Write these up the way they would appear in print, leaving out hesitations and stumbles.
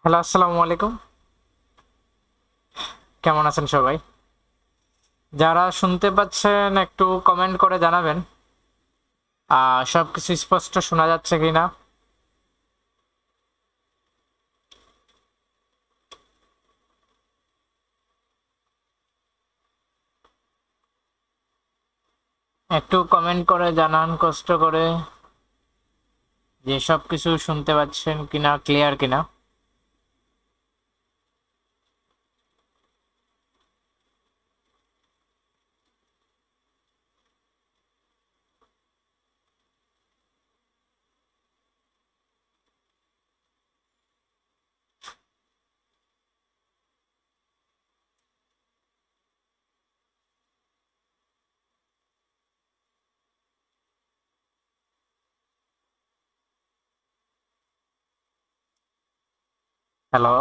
Hello, আসসালামু আলাইকুম। কেমন আছেন সবাই? যারা শুনতে পাচ্ছেন একটু কমেন্ট করে জানাবেন সবকিছু স্পষ্ট শোনা যাচ্ছে কিনা। একটু কমেন্ট করে জানান কষ্ট করে যে সবকিছু শুনতে পাচ্ছেন কিনা, ক্লিয়ার কিনা। হ্যালো।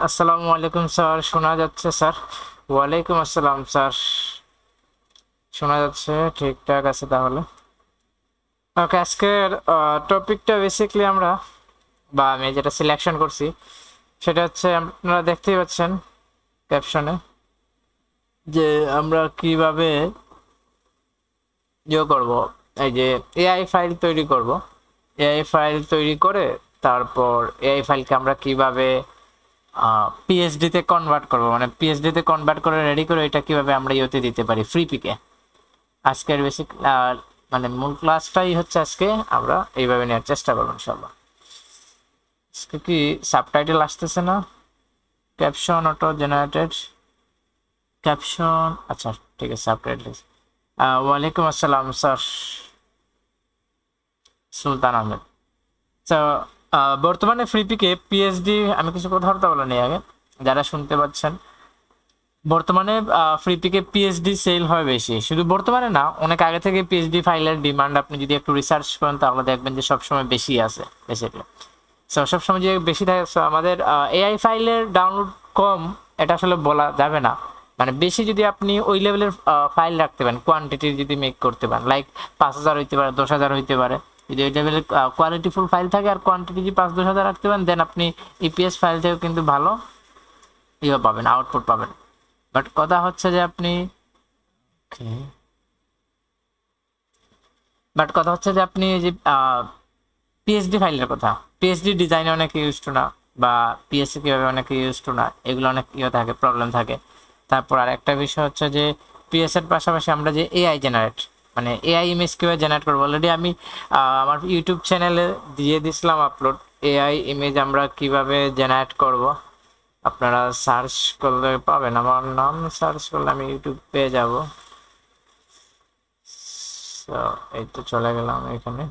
আসসালামু আলাইকুম স্যার, শোনা যাচ্ছে স্যার? ওয়ালাইকুম আসসালাম স্যার, শোনা যাচ্ছে ঠিকঠাক আছে তাহলে। ওকে, আজকের টপিকটা বেসিকলি আমি যেটা সিলেকশন করছি সেটা হচ্ছে, আপনারা দেখতেই পাচ্ছেন ক্যাপশনে, যে আমরা কিভাবে করব, এই যে এআই ফাইল তৈরি করব। এআই ফাইল তৈরি করে তারপর এআই ফাইলকে আমরা কিভাবে পিএইচডি তে কনভার্ট করব, মানে পিএইচডি তে কনভার্ট করে রেডি করে এটা কিভাবে আমরা ইওতে দিতে পারি ফ্রি পিকে। আজকের বেসিক মানে মূল ক্লাসটাই হচ্ছে আজকে আমরা এইভাবে নেওয়ার চেষ্টা করবো ইনশাল্লাহ। আজকে কি সাবটাইটেল আসতেছে না? ক্যাপশন অটো জেনারেটেড, ক্যাপশন, আচ্ছা ঠিক আছে, সাবটাইটেল। ওয়ালাইকুম আসসালাম স্যার, সুলতান আহমেদ। তো বর্তমানে ফ্রিপিকে পিএইচডি, আমি কিছু কথা বলতে বলা নেই আগে যারা শুনতে পাচ্ছেন। বর্তমানে ফ্রিপিকে পিএইচডি সেল হয় বেশি, শুধু বর্তমানে না, অনেক আগে থেকে পিএইচডি ফাইলের ডিমান্ড আপনি যদি একটু রিসার্চ করেন তাহলে দেখবেন যে সবসময় বেশি আছে বেসিক্যালি। সো সবসময় যে বেশি থাকে, সো আমাদের এআই ফাইলের ডাউনলোড কম, এটা আসলে বলা যাবে না। মানে বেশি যদি আপনি ওই লেভেলের ফাইল রাখতে পারেন, কোয়ান্টিটি যদি মেক করতে পারেন, লাইক 5,000 হইতে পারে, 10,000 হইতে পারে, যদি ওই লেভেলের কোয়ালিটিফুল ফাইল থাকে আর কোয়ান্টিটি যদি 5-10,000 রাখতে পারেন, দেন আপনি ইপিএস ফাইল থেকেও কিন্তু ভালো ইয়ে পাবেন, আউটপুট পাবেন। বাট কথা হচ্ছে যে আপনি, এই যে পিএইচডি ফাইলের কথা, পিএইচডি ডিজাইনে অনেকে ইউজ টু না, বা পিএসসি কিভাবে অনেকে ইউজ টু না, এগুলো অনেক ইয়ে থাকে, প্রবলেম থাকে। তারপর আর একটা বিষয় হচ্ছে যে পিএস এর পাশাপাশি আমরা যে এআই জেনারেট, মানে এআই ইমেজ কিভাবে জেনারেট করবো, অলরেডি আমি আমার ইউটিউব চ্যানেলে দিয়ে দিছিলাম আপলোড। এআই ইমেজ আমরা কিভাবে জেনারেট করব, আপনারা সার্চ করলে পাবেন, আমার নাম সার্চ করলে আমি ইউটিউব পেয়ে যাব। এই তো চলে গেলাম এখানে,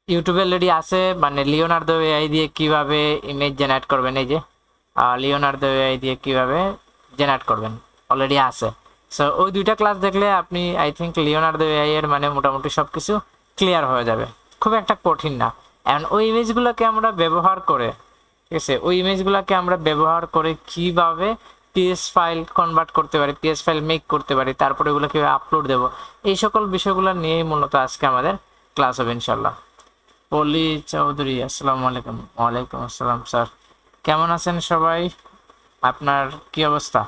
ইউটিউবে অলরেডি আছে, মানে লিওনার্দো এআই দিয়ে কিভাবে ইমেজ জেনারেট করবেন, এই যে লিওনার্দো এআই দিয়ে কিভাবে জেনারেট করবেন অলরেডি আছে। সো ওই দুইটা ক্লাস দেখলে আপনি, আই থিঙ্ক, লিওনার্দো এআই এর মানে মোটামুটি সবকিছু ক্লিয়ার হয়ে যাবে, খুব একটা কঠিন না। এখন ওই ইমেজগুলোকে আমরা ব্যবহার করে, ঠিক আছে, ওই ইমেজগুলোকে আমরা ব্যবহার করে কিভাবে পিএস ফাইল কনভার্ট করতে পারি, পিএস ফাইল মেক করতে পারি, তারপরে এগুলো কিভাবে আপলোড দেবো, এই সকল বিষয়গুলো নিয়েই মূলত আজকে আমাদের ক্লাস হবে ইনশাল্লাহ। পলি চৌধুরী, আসসালামু আলাইকুম। ওয়ালাইকুম আসসালাম স্যার, কেমন আছেন সবাই? আপনার কি অবস্থা?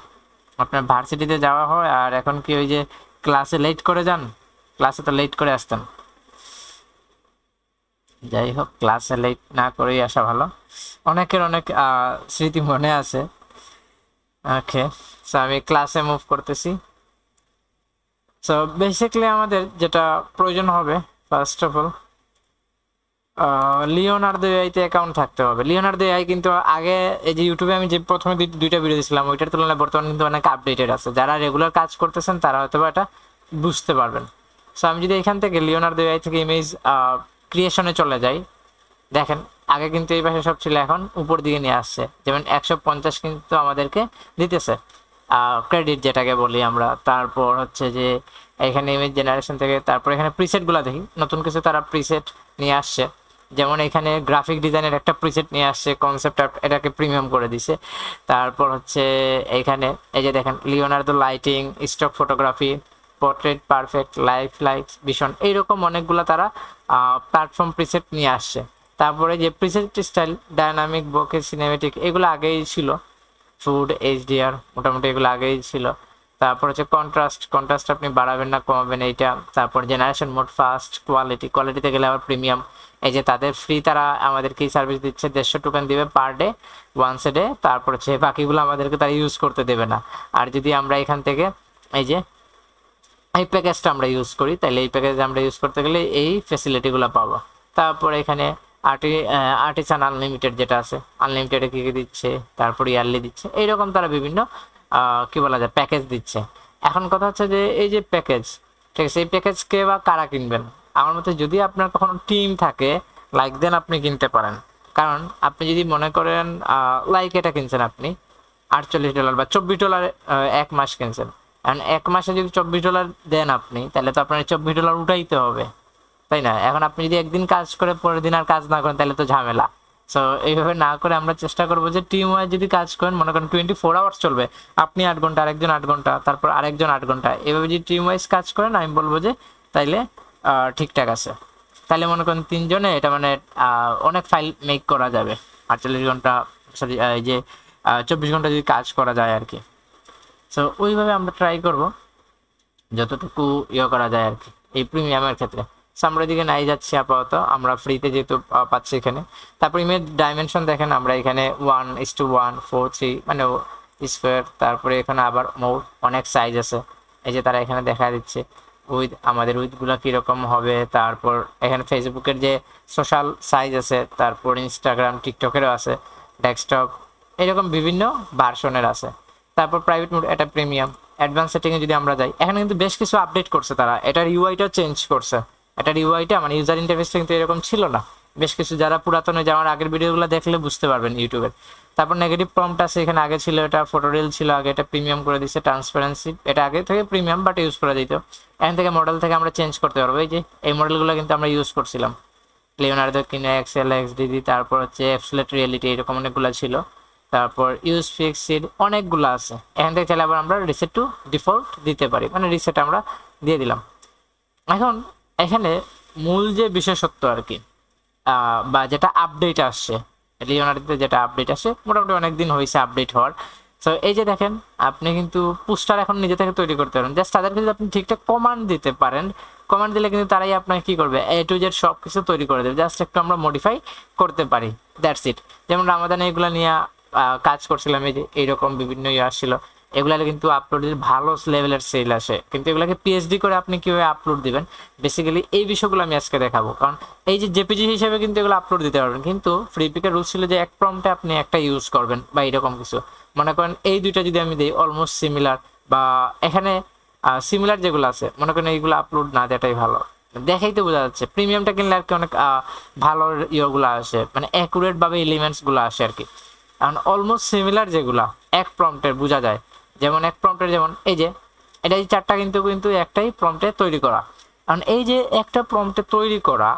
আপনার ভার্সিটিতে যাওয়া হয় আর এখন কি ওই যে ক্লাসে লেট করে যান? ক্লাসে তো লেট করে আসতেন। যাই হোক, ক্লাসে লেট না করেই আসা ভালো, অনেকের অনেক স্মৃতি মনে আছে। ওকে, সো আমি ক্লাসে মুভ করতেছি। সো বেসিক্যালি আমাদের যেটা প্রয়োজন হবে, ফার্স্ট অফ অল লিওনার্দো এআইতে অ্যাকাউন্ট থাকতে হবে। লিওনার্দো এআই কিন্তু আগে এই যে ইউটিউবে আমি যে প্রথমে দুইটা ভিডিও দিয়েছিলাম ওইটার তুলনায় বর্তমানে কিন্তু অনেক আপডেটেড আছে। যারা রেগুলার কাজ করতেছেন তারা হয়তো এটা বুঝতে পারবেন। সো আমি যদি এখান থেকে লিওনার্দো এআই থেকে ইমেজ ক্রিয়েশনে চলে যাই, দেখেন আগে কিন্তু এই পাশে সব ছিল, এখন উপর দিকে নিয়ে আসছে। যেমন 150 কিন্তু আমাদেরকে দিতেছে ক্রেডিট যেটাকে বলি আমরা। তারপর হচ্ছে যে এখানে ইমেজ জেনারেশন থেকে তারপর এখানে প্রিসেটগুলো দেখি, নতুন কিছু তারা প্রিসেট নিয়ে আসছে। যেমন এখানে গ্রাফিক ডিজাইনের একটা প্রিসেট নিয়ে আসছে, কনসেপ্ট আর্ট, এটাকে প্রিমিয়াম করে দিছে। তারপর হচ্ছে এখানে এই যে দেখেন Leonardo lighting, stock photography, portrait perfect, life likes, vision, এইরকম অনেকগুলো তারা প্ল্যাটফর্ম প্রিসেট নিয়ে আসছে। তারপরে যে preset style, dynamic, bouquet, cinematic, এগুলো আগেই ছিল। ফুড, এইচডিআর, মোটামুটি এগুলো আগেই ছিল। তারপর হচ্ছে কন্ট্রাস্ট আপনি বাড়াবেন না কমাবেন এইটা। তারপর জেনারেশন মোড, ফাস্ট, কোয়ালিটিতে গেলে আবার প্রিমিয়াম। এই যে তাদের ফ্রি, তারা আমাদেরকে সার্ভিস দিচ্ছে, 150 টোকেন দিবে per day, once a day. তারপর হচ্ছে বাকিগুলো আমাদেরকে তারা ইউজ করতে দেবে না। আর যদি আমরা এখান থেকে এই যে এই প্যাকেজটা আমরা ইউজ করি, তাহলে এই প্যাকেজ আমরা ইউজ করতে গেলে এই ফেসিলিটিগুলো পাবো। তারপর এখানে আর্টিসান আনলিমিটেড যেটা আছে, আনলিমিটেডে কী কী দিচ্ছে, তারপর ইয়ারলি দিচ্ছে, এইরকম তারা বিভিন্ন কি বলা যায় প্যাকেজ দিচ্ছে। এখন কথা হচ্ছে যে এই যে প্যাকেজ, ঠিক আছে, এই প্যাকেজ কে বা কারা কিনবেন? আমার মতে যদি আপনার কখনো টিম থাকে লাইক দেন আপনি কিনতে পারেন। কারণ আপনি যদি মনে করেন লাইক এটা কিনছেন আপনি $48 বা $24 এক মাস কিনছেন, কারণ এক মাসে যদি $24 দেন আপনি, তাহলে তো আপনার $24 উঠাইতে হবে, তাই না? এখন আপনি যদি একদিন কাজ করে পরের দিন আর কাজ না করেন তাহলে তো ঝামেলা। সো এইভাবে না করে আমরা চেষ্টা করবো যে টিম ওয়াইজ যদি কাজ করেন, মনে করেন 24 আওয়ার্স চলবে, আপনি 8 ঘন্টা, আরেকজন 8 ঘন্টা, তারপর আরেকজন 8 ঘন্টা, এভাবে যদি টিম ওয়াইজ কাজ করেন, আমি বলবো যে তাইলে ঠিকঠাক আছে। তাহলে মনে করেন 3 জনে এটা মানে অনেক ফাইল মেক করা যাবে। 48 ঘন্টা, সরি এই যে 24 ঘন্টা যদি কাজ করা যায় আর কি। সো ওইভাবে আমরা ট্রাই করব যতটুকু করা যায় আর কি এই প্রিমিয়ামের ক্ষেত্রে। আমরা এদিকে নাই যাচ্ছি আপাতত, আমরা ফ্রিতে যেহেতু পাচ্ছি এখানে। তারপর ইমেজ ডাইমেনশন দেখেন, আমরা এখানে 1:1, 4, 3 মানে স্কোয়ার। তারপরে এখানে আবার মোড, অনেক সাইজ আছে, এই যে তারা এখানে দেখা দিচ্ছে উইথ, আমাদের উইথগুলো কীরকম হবে। তারপর এখানে ফেসবুকের যে সোশ্যাল সাইজ আছে, তারপর ইনস্টাগ্রাম, টিকটকেরও আছে, ডেস্কটপ, এরকম বিভিন্ন ভার্সনের আছে। তারপর প্রাইভেট মোড, এটা প্রিমিয়াম। অ্যাডভান্স সেটিংয়ে যদি আমরা যাই, এখানে কিন্তু বেশ কিছু আপডেট করছে তারা, এটার ইউআইটাও চেঞ্জ করছে। এটার ইউআইটা মানে ইউজার ইন্টারফেসটা কিন্তু এরকম ছিল না। বেশ কিছু যারা পুরাতন, যে আমার আগের ভিডিওগুলো দেখলে বুঝতে পারবেন ইউটিউবের। তারপর নেগেটিভ প্রম্পট আছে এখানে, আগে ছিল এটা ফটোরিল ছিল আগে, এটা প্রিমিয়াম করে দিচ্ছে। ট্রান্সপারেন্সি, এটা আগে থেকে প্রিমিয়াম বাট ইউজ করে দিত। এখান থেকে মডেল থেকে আমরা চেঞ্জ করতে পারবো। এই যে এই মডেলগুলো কিন্তু আমরা ইউজ করছিলাম, লিওনার্দো কিনে, এক্সেল, এক্সডিডি, তারপর হচ্ছে অ্যাবসোলিউট রিয়েলিটি, এরকম অনেকগুলো ছিল। তারপর ইউজ ফিক্সড, অনেকগুলো আছে। এখান থেকে চাইলে আবার আমরা রিসেট টু ডিফল্ট দিতে পারি, মানে রিসেট আমরা দিয়ে দিলাম। এখন এখানে মূল যে বিশেষত্ব আর কি, বা যেটা আপডেট আসছে লিওনার্দোতে, যেটা আপডেট আসে মোটামুটি অনেক দিন হয়েছে আপডেট হওয়ার। সো এই যে দেখেন, আপনি কিন্তু পোস্টার এখন নিজে থেকে তৈরি করতে পারেন। জাস্ট তাদেরকে যদি আপনি ঠিকঠাক কমান্ড দিতে পারেন, কমান্ড দিলে কিন্তু তারাই আপনাকে কী করবে, A to Z সব কিছু তৈরি করে দেবে। জাস্ট একটু আমরা মডিফাই করতে পারি, দ্যাটস ইট। যেমন রামাদানে এগুলো নিয়ে কাজ করছিলাম, এই যে এইরকম বিভিন্ন আসছিল, এগুলো কিন্তু আপলোডের ভালো লেভেলের সেল আসে। কিন্তু এগুলোকে পিএইচডি করে আপনি কীভাবে আপলোড দিবেন, বেসিক্যালি এই বিষয়গুলো আমি আজকে দেখাবো। কারণ এই যে জেপিজি হিসেবে কিন্তু এগুলো আপলোড দিতে পারবেন, কিন্তু ফ্রি পিকের রুলস ছিল যে এক প্রম্পটে আপনি একটা ইউজ করবেন বা এরকম কিছু। মনে করেন এই দুইটা যদি আমি দিই অলমোস্ট সিমিলার, বা এখানে সিমিলার যেগুলো আছে, মনে করেন এইগুলো আপলোড না দেওয়াটাই ভালো। দেখাই তো বোঝা যাচ্ছে, প্রিমিয়ামটা কিনলে আর কি অনেক ভালো ইয়েগুলো আসে, মানে অ্যাকুরেটভাবে এলিমেন্টসগুলো আসে আর কি। কারণ অলমোস্ট সিমিলার যেগুলো এক প্রম্পটের বোঝা যায়, যেমন এক প্রম্পটের, যেমন এই যে এটা এই চারটা কিন্তু একটাই প্রম্পটে তৈরি করা। কারণ এই যে একটা প্রম্পটে তৈরি করা,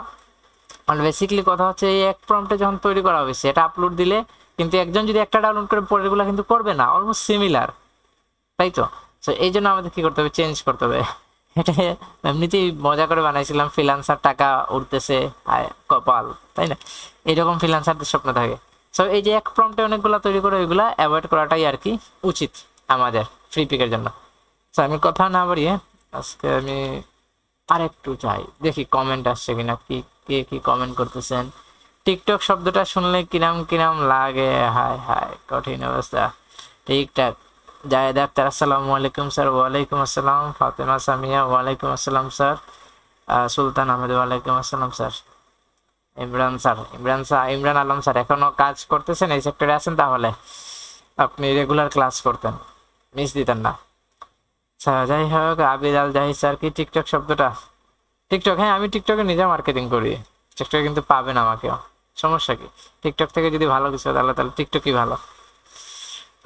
মানে বেসিক্যালি কথা হচ্ছে এই এক প্রম্পটে যখন তৈরি করা হয়েছে, এটা আপলোড দিলে কিন্তু একজন যদি একটা ডাউনলোড করে পরেরগুলো কিন্তু করবে না, অলমোস্ট সিমিলার, তাই তো? সো এই জন্য আমাদের কী করতে হবে, চেঞ্জ করতে হবে। এটা এমনিতেই মজা করে বানাইছিলাম, ফ্রিল্যান্সার টাকা উঠতেছে কপাল, তাই না? এইরকম ফ্রিল্যান্সারদের স্বপ্ন থাকে। সো এই যে এক প্রম্পটে অনেকগুলো তৈরি করে, ওইগুলো অ্যাভয়েড করাটাই আর কি উচিত আমাদের ফ্রি পিকের জন্য। সো আমি কথা না বাড়িয়ে আজকে আমি আরেকটু চাই, দেখি কমেন্ট আসছে কিনা, কে কি কমেন্ট করতেছেন। টিকটক শব্দটা শুনলে কিরাম কিরাম লাগে, হায় হায় কঠিন অবস্থা। ঠিকঠাক। জায়েদ আক্তার, আসসালামু আলাইকুম স্যার। ওয়ালাইকুম আসসালাম। ফাতেমা সামিয়া, ওয়ালাইকুম আসসালাম স্যার। সুলতান আহমেদ, ওয়ালাইকুম আসসালাম স্যার। ইমরান আলম স্যার এখনো কাজ করতেছেন, এই সেক্টরে আছেন, তাহলে আপনি রেগুলার ক্লাস করতেন, মিস দিতেন না। আচ্ছা, যাই হোক, আবিদ আল জাহিদ স্যার কি টিকটক শব্দটা? টিকটক, হ্যাঁ আমি টিকটকে নিজে মার্কেটিং করি, টিকটকে কিন্তু পাবেন আমাকেও, সমস্যা কি? টিকটক থেকে যদি ভালো কিছু হয় তাহলে তাহলে টিকটকই ভালো।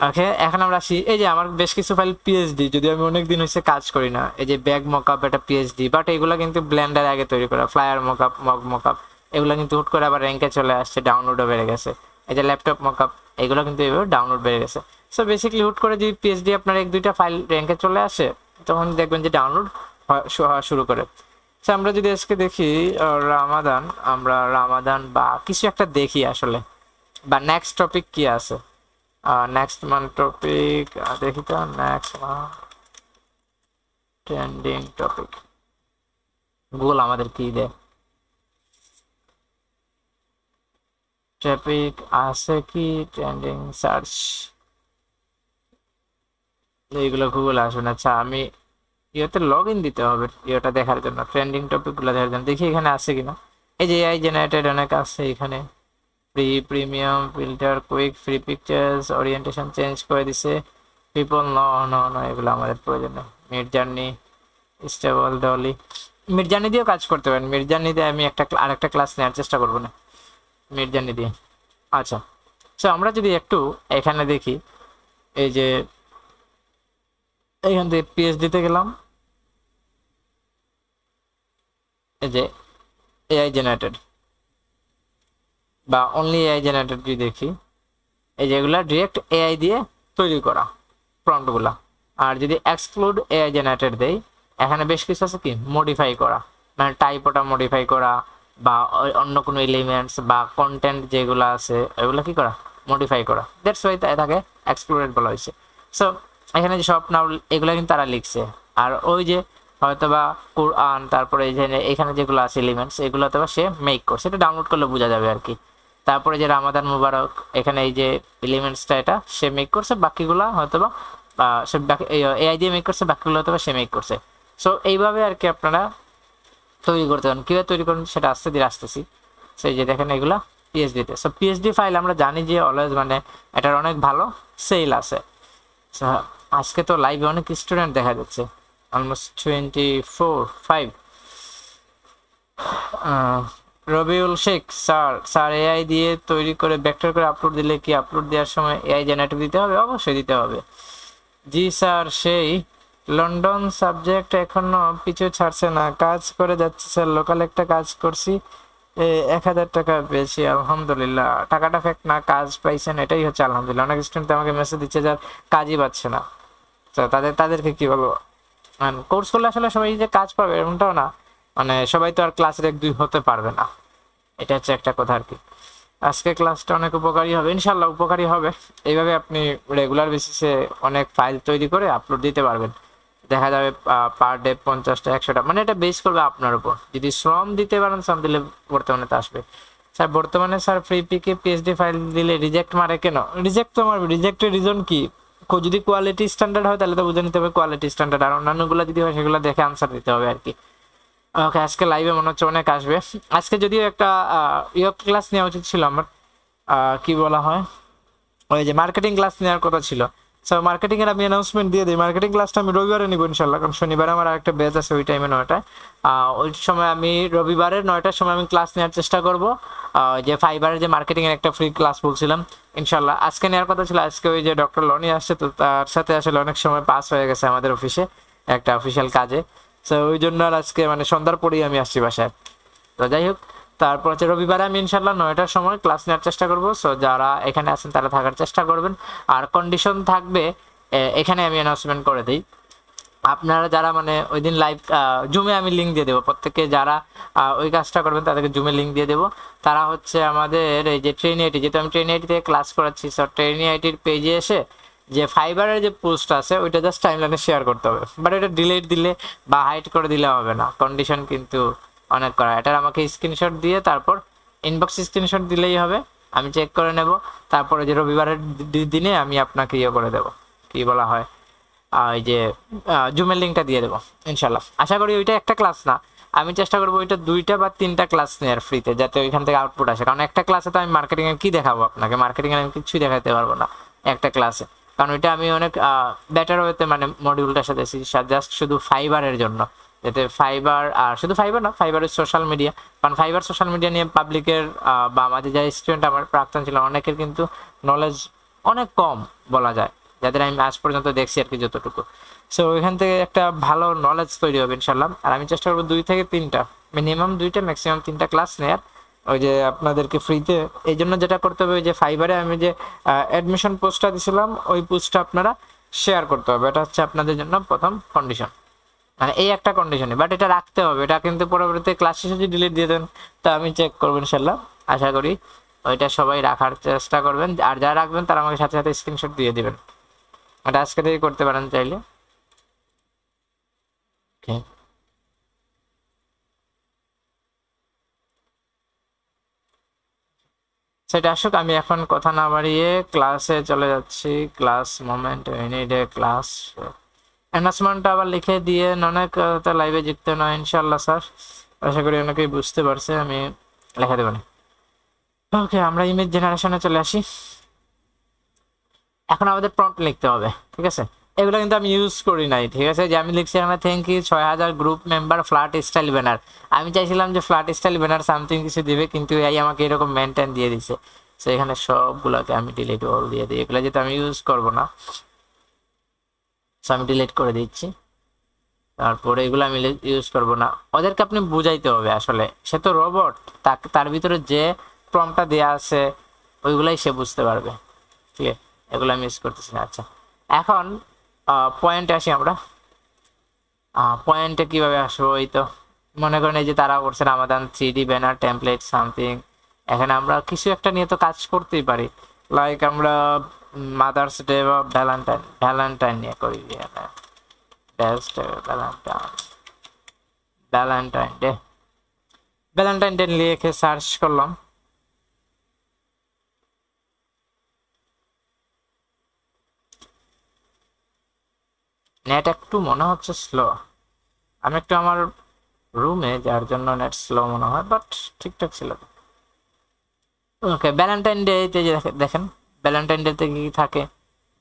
ওকে, এখন আমরা আসি, এই যে আমার বেশ কিছু ফাইল পিএইচডি, যদি আমি অনেক দিন হয়েছে কাজ করি না, এই যে ব্যাগ মকআপ এটা পিএইচডি, বাট এগুলো কিন্তু ব্লেন্ডার আগে তৈরি করা, ফ্লায়ার মকআপ, মগ মকআপ, এগুলো কিন্তু হুট করে আবার র্যাঙ্কে চলে আসছে, ডাউনলোডও বেড়ে গেছে। এই যে ল্যাপটপ মকআপ, এগুলো কিন্তু এভাবে ডাউনলোড বেড়ে গেছে। সো বেসিক্যালি হুট করে যদি পিএইচডি আপনার এক দুইটা ফাইল র্যাঙ্কে চলে আসে, তখন দেখবেন যে ডাউনলোড হওয়া শুরু করে। সো আমরা যদি আজকে দেখি রামাদান, আমরা রামাদান বা কিছু একটা দেখি আসলে, বা নেক্সট টপিক কি আছে, নেক্সট মান্থ টপিক দেখি তো, next month trending topic Google আমাদের কি দেয়, টপিক আছে কি ট্রেন্ডিং সার্চ, এইগুলো গুগল আসবে না। আচ্ছা, আমি ইয়েতে লগ ইন দিতে হবে ইয়েটা দেখার জন্য, ট্রেন্ডিং টপিক গুলো দেখার জন্য, দেখি এখানে আছে কিনা। এই যে এআই জেনারেটেড অনেক আছে এখানে, premium filter, quick, free pictures, orientation change করে দিছে, পিপল ন এগুলো আমাদের প্রয়োজন নেই। Mid journey, stable, Dolly, mid journey দিয়েও কাজ করতে পারেন। মিড জার্নি দিয়ে আমি আরেকটা ক্লাস নেওয়ার চেষ্টা করবো না, মিড জার্নি দিয়ে। আচ্ছা, সো আমরা যদি একটু এখানে দেখি, এই যে এখান থেকে পিএইচডিতে গেলাম, এই যে এআই জেনারেটেড বা অনলি এআই জেনারেটেড যদি দেখি, এই যেগুলা ডিরেক্ট এআই দিয়ে তৈরি করা প্রম্পটগুলা। আর যদি এক্সক্লুড এআই জেনারেটেড দেই, এখানে বেশ কিছু আছে কি মডিফাই করা, মানে টাইপোটা মডিফাই করা, বা অন্য কোনো এলিমেন্টস বা কন্টেন্ট যেগুলো আছে ওইগুলো কি করা, মডিফাই করা। দ্যাটস ওয়াই তাকে এক্সক্লুডেড বলা হয়েছে। সো এখানে যে সব নাম এগুলো কিন্তু তারা লিখছে, আর ওই যে হয়তোবা কোরআন, তারপরে এখানে যেগুলো আছে এলিমেন্টস, এগুলো হয়তোবা সে মেক করছে, এটা ডাউনলোড করলে বোঝা যাবে আর কি। তারপরে যে রামাদান মুবারক, এখানে এই যে এলিমেন্টসটা এটা সে মেক করছে, বাকিগুলো হয়তোবা সে এআই দিয়ে মেক করছে, বাকিগুলো হয়তোবা সে মেক করছে। সো এইভাবে আর কি আপনারা তৈরি করতে পারেন। কীভাবে তৈরি করবেন সেটা আস্তে ধীরে আসতেছি। সেই যে দেখেন এগুলো পিএইচডিতে। সো পিএইচডি ফাইল আমরা জানি যে অলওয়েজ মানে এটার অনেক ভালো সেল আছে। আজকে তো লাইভে অনেক স্টুডেন্ট দেখা যাচ্ছে, almost 24-5। Rabiul Sheikh sir AI দিয়ে তৈরি করে ভেক্টর করে আপলোড দিলে কি আপলোড দেওয়ার সময় এআই জেনারেটিভ দিতে হবে? অবশ্যই দিতে হবে। জি স্যার, সেই লন্ডন সাবজেক্ট এখনো পিছু ছাড়ছে না, কাজ করে যাচ্ছে স্যার, লোকাল একটা কাজ করছি, 1000 টাকা পেয়েছি, আলহামদুলিল্লাহ। টাকাটা ফেক না, কাজ পাইছেন, এটাই হচ্ছে আলহামদুলিল্লাহ। অনেক স্টুডেন্ট আমাকে মেসেজ দিচ্ছে যার কাজই পাচ্ছে না, তো তাদেরকে কি বলবো, কোর্স করলে আসলে সবাই যে কাজ পাবে এমনটাও না, মানে সবাই তো আর ক্লাসের 1-2 হতে পারবে না, এটা হচ্ছে একটা কথা আর কি। আজকে ক্লাসটা অনেক উপকারী হবে, ইনশাল্লাহ উপকারী হবে। এইভাবে আপনি রেগুলার বেসিসে অনেক ফাইল তৈরি করে আপলোড দিতে পারবেন। দেখা যাবে পার ডে 50টা 100টা, মানে এটা বেস করবে আপনার উপর। যদি শ্রম দিতে পারেন, শ্রম দিলে বর্তমানে তো আসবে। স্যার বর্তমানে স্যার ফ্রি পিকে পিএইচডি ফাইল দিলে রিজেক্ট মারে কেন? রিজেক্ট তো মারবে, রিজেক্টের রিজন কি? যদি কোয়ালিটি স্ট্যান্ডার্ড হয় তাহলে তো বুঝে নিতে হবে কোয়ালিটি স্ট্যান্ডার্ড, আর অন্যান্যগুলো যদি হয় সেগুলো দেখে আনসার দিতে হবে আর কি। ওকে, আজকে লাইভে মনে হচ্ছে অনেক আসবে। আজকে যদিও একটা ক্লাস নেওয়া উচিত ছিল আমার, কি বলা হয়, ওই যে মার্কেটিং ক্লাস নেওয়ার কথা ছিল। সো মার্কেটিং এর আমি অ্যানাউন্সমেন্ট দিয়ে দিই, মার্কেটিং ক্লাসটা আমি রবিবারে নিব ইনশাল্লাহ, কারণ শনিবারে আমার আরেকটা ব্যাচ আছে ওই টাইমে 9টায়। ওই সময় আমি রবিবারের 9টার সময় আমি ক্লাস নেওয়ার চেষ্টা করব। যে ফাইবারের যে মার্কেটিং এর একটা ফ্রি ক্লাস বলছিলাম, ইনশাল্লাহ আজকে নেওয়ার কথা ছিল। আজকে ওই যে ডক্টর লনি আসছে, তো তার সাথে আসলে অনেক সময় পাস হয়ে গেছে আমাদের অফিসে একটা অফিসিয়াল কাজে। সো ওই জন্য আর আজকে মানে সন্ধ্যার পরেই আমি আসছি বাসায়। তো যাই হোক, তারপর হচ্ছে রবিবারে আমি ইনশাল্লাহ 9টার সময় ক্লাস নেওয়ার চেষ্টা করবো। সো যারা এখানে আছেন তারা থাকার চেষ্টা করবেন। আর কন্ডিশন থাকবে, এখানে আমি অ্যানাউন্সমেন্ট করে দিই, আপনারা যারা মানে ওই দিন লাইভ জুমে আমি লিঙ্ক দিয়ে দেবো, প্রত্যেকে যারা ওই কাজটা করবেন তাদেরকে জুমে লিঙ্ক দিয়ে দেবো। তারা হচ্ছে আমাদের এই যে ট্রেনি আইটি, যেহেতু আমি ট্রেনি আইটি থেকে ক্লাস করাচ্ছি, সো ট্রেনি আইটির পেজে এসে যে ফাইবারের যে পোস্ট আছে ওইটা জাস্ট টাইমলাইনে শেয়ার করতে হবে, বাট এটা ডিলিট দিলে বা হাইড করে দিলে হবে না, কন্ডিশন কিন্তু অনেক করা। এটার আমাকে স্ক্রিনশট দিয়ে তারপর ইনবক্স স্ক্রিনশট দিলেই হবে, আমি চেক করে নেব। তারপরে যে রবিবারের দিনে আমি আপনাকে ইয়ে করে দেবো, কি বলা হয়, এই যে জুমের লিঙ্কটা দিয়ে দেবো ইনশাল্লাহ। আশা করি ওইটা একটা ক্লাস না, আমি চেষ্টা করবো ওইটা 2টা বা 3টা ক্লাস নেওয়ার ফ্রিতে, যাতে ওইখান থেকে আউটপুট আসে। কারণ একটা ক্লাসে তো আমি মার্কেটিং এর কি দেখাবো আপনাকে, মার্কেটিং এর আমি কিছুই দেখাতে পারবো না একটা ক্লাসে, কারণ ওইটা আমি অনেক বেটার ওয়েতে মানে মডিউলটার সাথে জাস্ট শুধু ফাইবারের জন্য, যাতে ফাইবার, আর শুধু ফাইবার না, ফাইবারের সোশ্যাল মিডিয়া, কারণ ফাইবার সোশ্যাল মিডিয়া নিয়ে পাবলিকের বা আমাদের যারা স্টুডেন্ট আমার প্রাক্তন ছিল অনেকের কিন্তু নলেজ অনেক কম বলা যায়, যাদের আমি আজ পর্যন্ত দেখছি আর কি যতটুকু। সো ওইখান থেকে একটা ভালো নলেজ তৈরি হবে ইনশাল্লাহ। আর আমি চেষ্টা করবো 2 থেকে 3টা, মিনিমাম 2টা ম্যাক্সিমাম 3টা ক্লাস নেয়ার, ওই যে আপনাদেরকে ফ্রিতে। এই জন্য যেটা করতে হবে, ওই যে ফাইবারে আমি যে অ্যাডমিশন পোস্টটা দিছিলাম ওই পোস্টটা আপনারা শেয়ার করতে হবে, এটা হচ্ছে আপনাদের জন্য প্রথম কন্ডিশন, মানে এই একটা কন্ডিশনে, বাট এটা রাখতে হবে। এটা কিন্তু পরবর্তীতে ক্লাস শেষে যদি ডিলিট দিয়ে দেন তা আমি চেক করবো ইনশাল্লাহ, আশা করি ওইটা সবাই রাখার চেষ্টা করবেন। আর যারা রাখবেন তারা আমাকে সাথে সাথে স্ক্রিনশট দিয়ে দিবেন, এটা আজকে থেকে করতে পারেন চাইলে। ওকে, সেটা আসুক, আমি এখন কথা না বাড়িয়ে ক্লাসে চলে যাচ্ছি। ক্লাস মোমেন্ট ইউনিটে ক্লাস অ্যানাউন্সমেন্টটা আবার লিখে দিয়ে অনেক লাইভে যুক্ত নয় ইনশাল্লাহ স্যার, আশা করি অনেকেই বুঝতে পারছে, আমি লেখা দেবো না। ওকে, আমরা ইমেজ জেনারেশনে চলে আসি। এখন আমাদের প্রম্পট লিখতে হবে, ঠিক আছে? এগুলো কিন্তু আমি ইউজ করি নাই, ঠিক আছে? যে আমি লিখছি এখানে thank you 6000 group member flat style banner. আমি চাইছিলাম যে ফ্ল্যাট স্টাইল ব্যানার সামথিং কিছু দিবে, কিন্তু এই আমাকে এরকম মেনটেন দিয়ে দিছে। সো এখানে সবগুলোকে আমি ডিলিট অল দিয়ে দিই, এগুলো যেহেতু আমি ইউজ করবো না, সো আমি ডিলিট করে দিচ্ছি। তারপরে এগুলো আমি ইউজ করবো না, ওদেরকে আপনি বুঝাইতে হবে, আসলে সে তো রোবট, তার ভিতরে যে প্রম্পটটা দেওয়া আছে ওইগুলাই সে বুঝতে পারবে, ঠিক আছে? এগুলো আমি ইউজ করতেছি না। আচ্ছা, এখন পয়েন্টে আসি আমরা। পয়েন্টে কিভাবে আসবো? এই তো মনে করেন এই যে তারা করছে Ramadan 3D banner template something, এখানে আমরা কিছু একটা নিয়ে তো কাজ করতেই পারি, লাইক আমরা মাদার্স ডে বা ভ্যালেন্টাইন নিয়ে করি, ভ্যালেন্টাইন ডে লিখে সার্চ করলাম। নেট একটু মনে হচ্ছে স্লো, আমি একটু আমার রুমে, যার জন্য নেট স্লো মনে হয়, বাট ঠিকঠাক ছিল। ওকে, ভ্যালেন্টাইন ডে তে দেখেন ভ্যালেন্টাইন ডে তে কি থাকে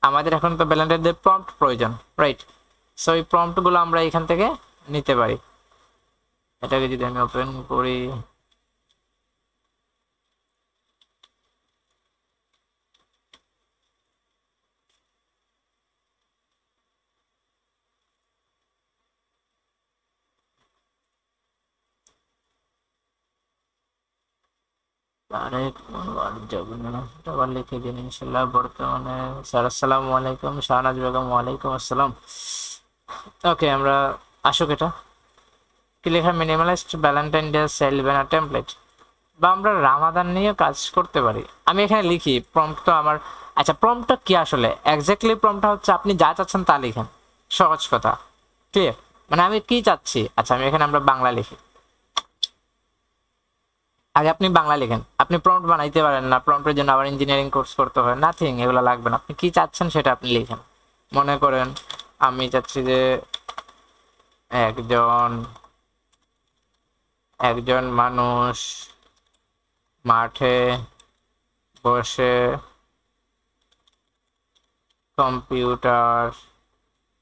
আমাদের, এখন তো ভ্যালেন্টাইন ডে প্রম্পট প্রয়োজন, রাইট? সো এই প্রম্পট গুলো আমরা এখান থেকে নিতে পারি। এটাকে যদি আমি ওপেন করি, আবার লিখে দিন ইনশাল্লাহ। বর্তমানে স্যার আসসালামু আলাইকুম, শাহনাজ বেগম ওয়ালাইকুম আসসালাম। ওকে, আমরা আসুক, এটা কি লেখা? Minimalist Valentine day sale banner template, বা আমরা রামাদান নিয়ে কাজ করতে পারি। আমি এখানে লিখি প্রম্পট তো আমার। আচ্ছা, প্রম্পটটা কি আসলে? এক্স্যাক্টলি প্রম্পটটা হচ্ছে আপনি যা চাচ্ছেন তা লিখেন, সহজ কথা, ক্লিয়ার? মানে আমি কি চাচ্ছি, আচ্ছা আমি এখানে আমরা বাংলা লিখি, আগে আপনি বাংলা লিখেন। আপনি প্রম্পট বানাইতে পারেন না, প্রম্পটের জন্য আবার ইঞ্জিনিয়ারিং কোর্স করতে হয়, নাথিং, এগুলো লাগবে না। আপনি কি চাচ্ছেন সেটা আপনি লিখেন। মনে করেন আমি চাচ্ছি যে একজন মানুষ মাঠে বসে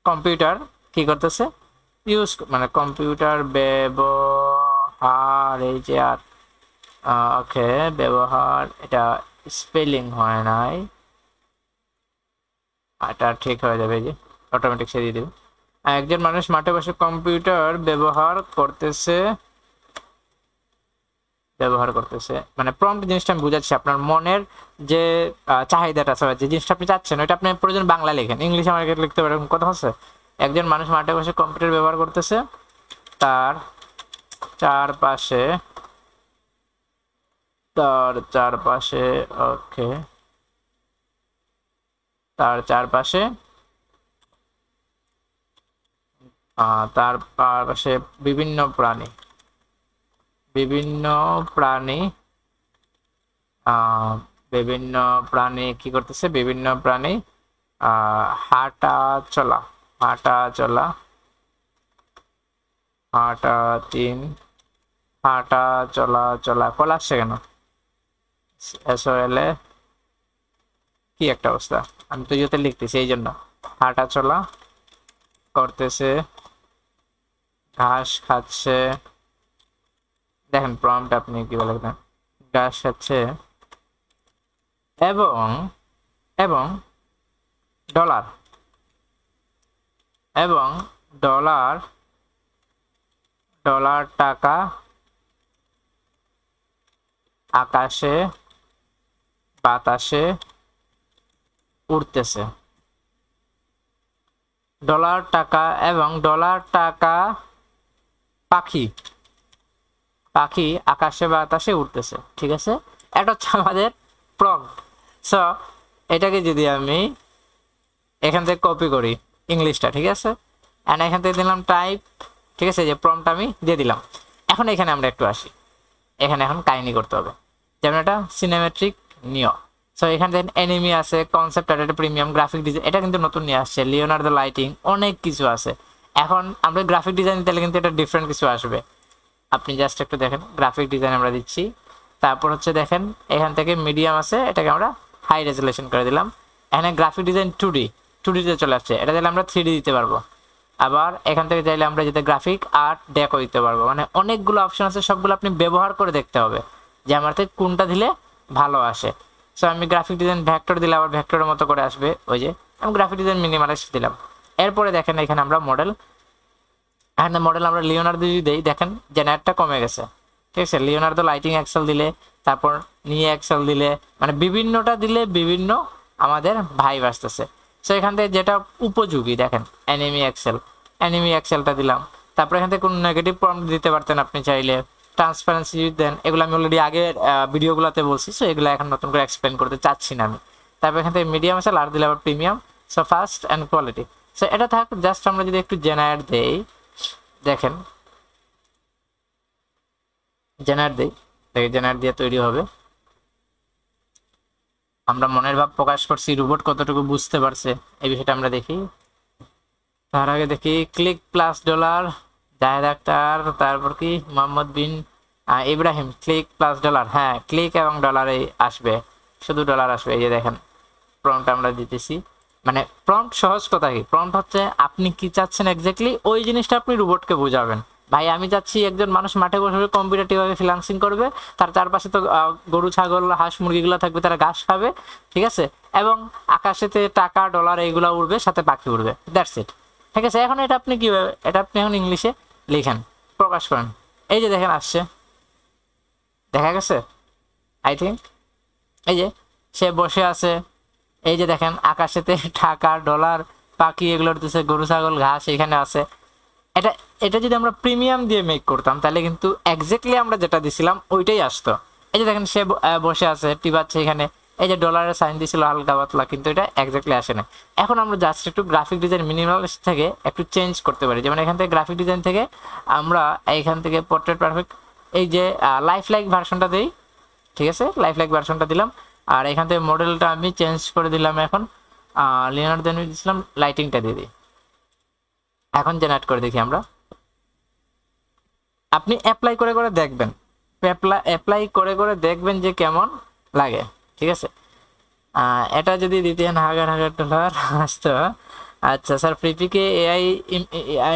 কম্পিউটার কি করতেছে, ইউজ, মানে কম্পিউটার ব্যবহার, এই যে আর ওকে ব্যবহার, এটা স্পেলিং হয় নাই, এটা ঠিক হয়ে যাবে, যে অটোমেটিক সে দিয়ে দেবে। একজন মানুষ মাঠে বসে কম্পিউটার ব্যবহার করতেছে, মানে প্রম্পট জিনিসটা আমি বুঝাচ্ছি, আপনার মনের যে চাহিদাটা আছে, যে জিনিসটা আপনি চাচ্ছেন ওইটা আপনি প্রয়োজন বাংলা লেখেন, ইংলিশে আমাকে লিখতে পারেন, কথা হচ্ছে। একজন মানুষ মাঠে বসে কম্পিউটার ব্যবহার করতেছে, তার চারপাশে ওকে, তার চারপাশে বিভিন্ন প্রাণী কি করতেছে, বিভিন্ন প্রাণী হাঁটা চলা 3 হাঁটা চলা চলা কলা আসছে কেন? SOL এ কি একটা অবস্থা, আমি তো ইয়েতে লিখতেছি এই জন্য। হাঁটা চলা করতেছে, ঘাস খাচ্ছে, দেখেন প্রম্পট আপনি কি বলে না, ঘাস খাচ্ছে এবং এবং ডলার এবং ডলার ডলার টাকা আকাশে বাতাসে উড়তেছে। ডলার টাকা এবং ডলার টাকা পাখি পাখি আকাশে বাতাসে উঠতেছে, ঠিক আছে। এটা হচ্ছে আমাদের প্রম্পট। সো এটাকে যদি আমি এখান থেকে কপি করি ইংলিশটা, ঠিক আছে, এন্ড এখান থেকে দিলাম টাইপ, ঠিক আছে, যে প্রম্পট আমি দিয়ে দিলাম। এখন এখানে আমরা একটু আসি, এখানে এখন কাহিনী করতে হবে, যেমন এটা সিনেমেট্রিক নিও। সো এখানে দেখেন এনিমি আছে, কনসেপ্ট আর এটা প্রিমিয়াম, গ্রাফিক ডিজাইন এটা কিন্তু নতুন নিয়ে আসছে, লিওনার্দো লাইটিং, অনেক কিছু আছে। এখন আমরা গ্রাফিক ডিজাইন দিলে কিন্তু এটা ডিফারেন্ট কিছু আসবে। আপনি জাস্ট একটু দেখেন, গ্রাফিক ডিজাইন আমরা দিচ্ছি, তারপর হচ্ছে দেখেন এখান থেকে মিডিয়াম আছে, এটাকে আমরা হাই রেজুলেশন করে দিলাম। এখানে গ্রাফিক ডিজাইন 2D তে চলে আসছে, এটা দিলে আমরা 3D দিতে পারবো। আবার এখান থেকে চাইলে আমরা যেতে গ্রাফিক আর্ট ডেকো দিতে পারবো। মানে অনেকগুলো অপশন আছে, সবগুলো আপনি ব্যবহার করে দেখতে হবে যে আমার থেকে কোনটা দিলে ভালো আসে। সো আমি গ্রাফিক ডিজাইন ভেক্টর দিলে আবার ভেক্টরের মতো করে আসবে, ওই যে আমি গ্রাফিক ডিজাইন মিনিমালাইজ দিলাম। এরপরে দেখেন এখানে আমরা মডেল, এখানে মডেল আমরা লিওনার্দো যদি দেই, দেখেন জেনারেটটা কমে গেছে, ঠিক আছে। লিওনার্দো লাইটিং এক্সেল দিলে, তারপর নিয়ে এক্সেল দিলে, মানে বিভিন্নটা দিলে বিভিন্ন আমাদের ভাইব আসতেছে। সো এখান থেকে যেটা উপযোগী দেখেন অ্যানিমি এক্সেলটা দিলাম। তারপর এখান থেকে কোনো নেগেটিভ প্রম্পট দিতে পারতেন আপনি চাইলে, ট্রান্সপারেন্সি দেন, এগুলো আমি অলরেডি আগের ভিডিওগুলোতে বলছি। সো এগুলো এখন নতুন করে এক্সপ্লেন করতে চাচ্ছি না আমি। তারপর এখান থেকে মিডিয়াম আছে, আর দিলে আবার premium. So fast and quality. So এটা থাক, জাস্ট আমরা যদি একটু জেনারেট দেই, দেখেন জেনারেট দিই, দেখি জেনারেট দিয়ে তৈরি হবে। আমরা মনের ভাব প্রকাশ করছি, রোবট কতটুকু বুঝতে পারছে এই বিষয়টা আমরা দেখি। তার আগে দেখি click plus dollar, Zahed Akhtar, তারপর কি Mohammad bin Ibrahim, click plus dollar, হ্যাঁ ক্লিক এবং ডলারে আসবে, শুধু ডলার আসবে। এই যে দেখেন প্রম্পট আমরা দিতেছি, মানে প্রম্পট সহজ কথা কি, প্রম্পট হচ্ছে আপনি কি চাচ্ছেন এক্স্যাক্টলি ওই জিনিসটা আপনি রোবটকে বোঝাবেন। ভাই আমি চাচ্ছি একজন মানুষ মাঠে বসে কম্পিটিটিভভাবে ফ্রিল্যান্সিং করবে, তার চারপাশে তো গরু ছাগল হাঁস মুরগিগুলো থাকবে, তারা ঘাস খাবে, ঠিক আছে, এবং আকাশেতে টাকা ডলার এইগুলো উড়বে, সাথে পাখি উড়বে, দ্যাটস ইট, ঠিক আছে। এখন এটা আপনি কিভাবে, এটা আপনি এখন ইংলিশে লিখেন, প্রকাশ করেন। এই যে দেখেন আসছে, দেখা গেছে আই থিঙ্ক, এই যে সে বসে আছে, এই যে দেখেন আকাশেতে টাকা ডলার পাখি এগুলো উঠতেছে, গরু ছাগল ঘাস এখানে আছে। এটা এটা যদি আমরা প্রিমিয়াম দিয়ে মেক করতাম তাহলে কিন্তু এক্স্যাক্টলি আমরা যেটা দিছিলাম ওইটাই আসতো। এই যে দেখেন সে বসে আছে, টিপাচ্ছে এখানে, এই যে ডলারের সাইন দিছিল হালকা পাতলা, কিন্তু এটা এক্স্যাক্টলি আসে না। এখন আমরা জাস্ট একটু গ্রাফিক ডিজাইন মিনিমালিস্ট থেকে একটু চেঞ্জ করতে পারি, যেমন এখান থেকে গ্রাফিক ডিজাইন থেকে আমরা এখান থেকে পোর্ট্রেট পারফেক্ট, এই যে লাইফ লাইক ভার্সনটা দিই, ঠিক আছে, লাইফ লাইক ভার্সনটা দিলাম। আর এখান থেকে মডেলটা আমি চেঞ্জ করে দিলাম, এখন লিওনার্দো দিয়েছিলাম, লাইটিংটা দিয়ে দিই। এখন জেনারেট করে দেখি আমরা, আপনি অ্যাপ্লাই করে করে দেখবেন, অ্যাপ্লাই করে করে দেখবেন যে কেমন লাগে, ঠিক আছে। এটা যদি দিতেন হাজার হাজার ডলার আসতো। আচ্ছা স্যার, ফ্রিপিকে এআই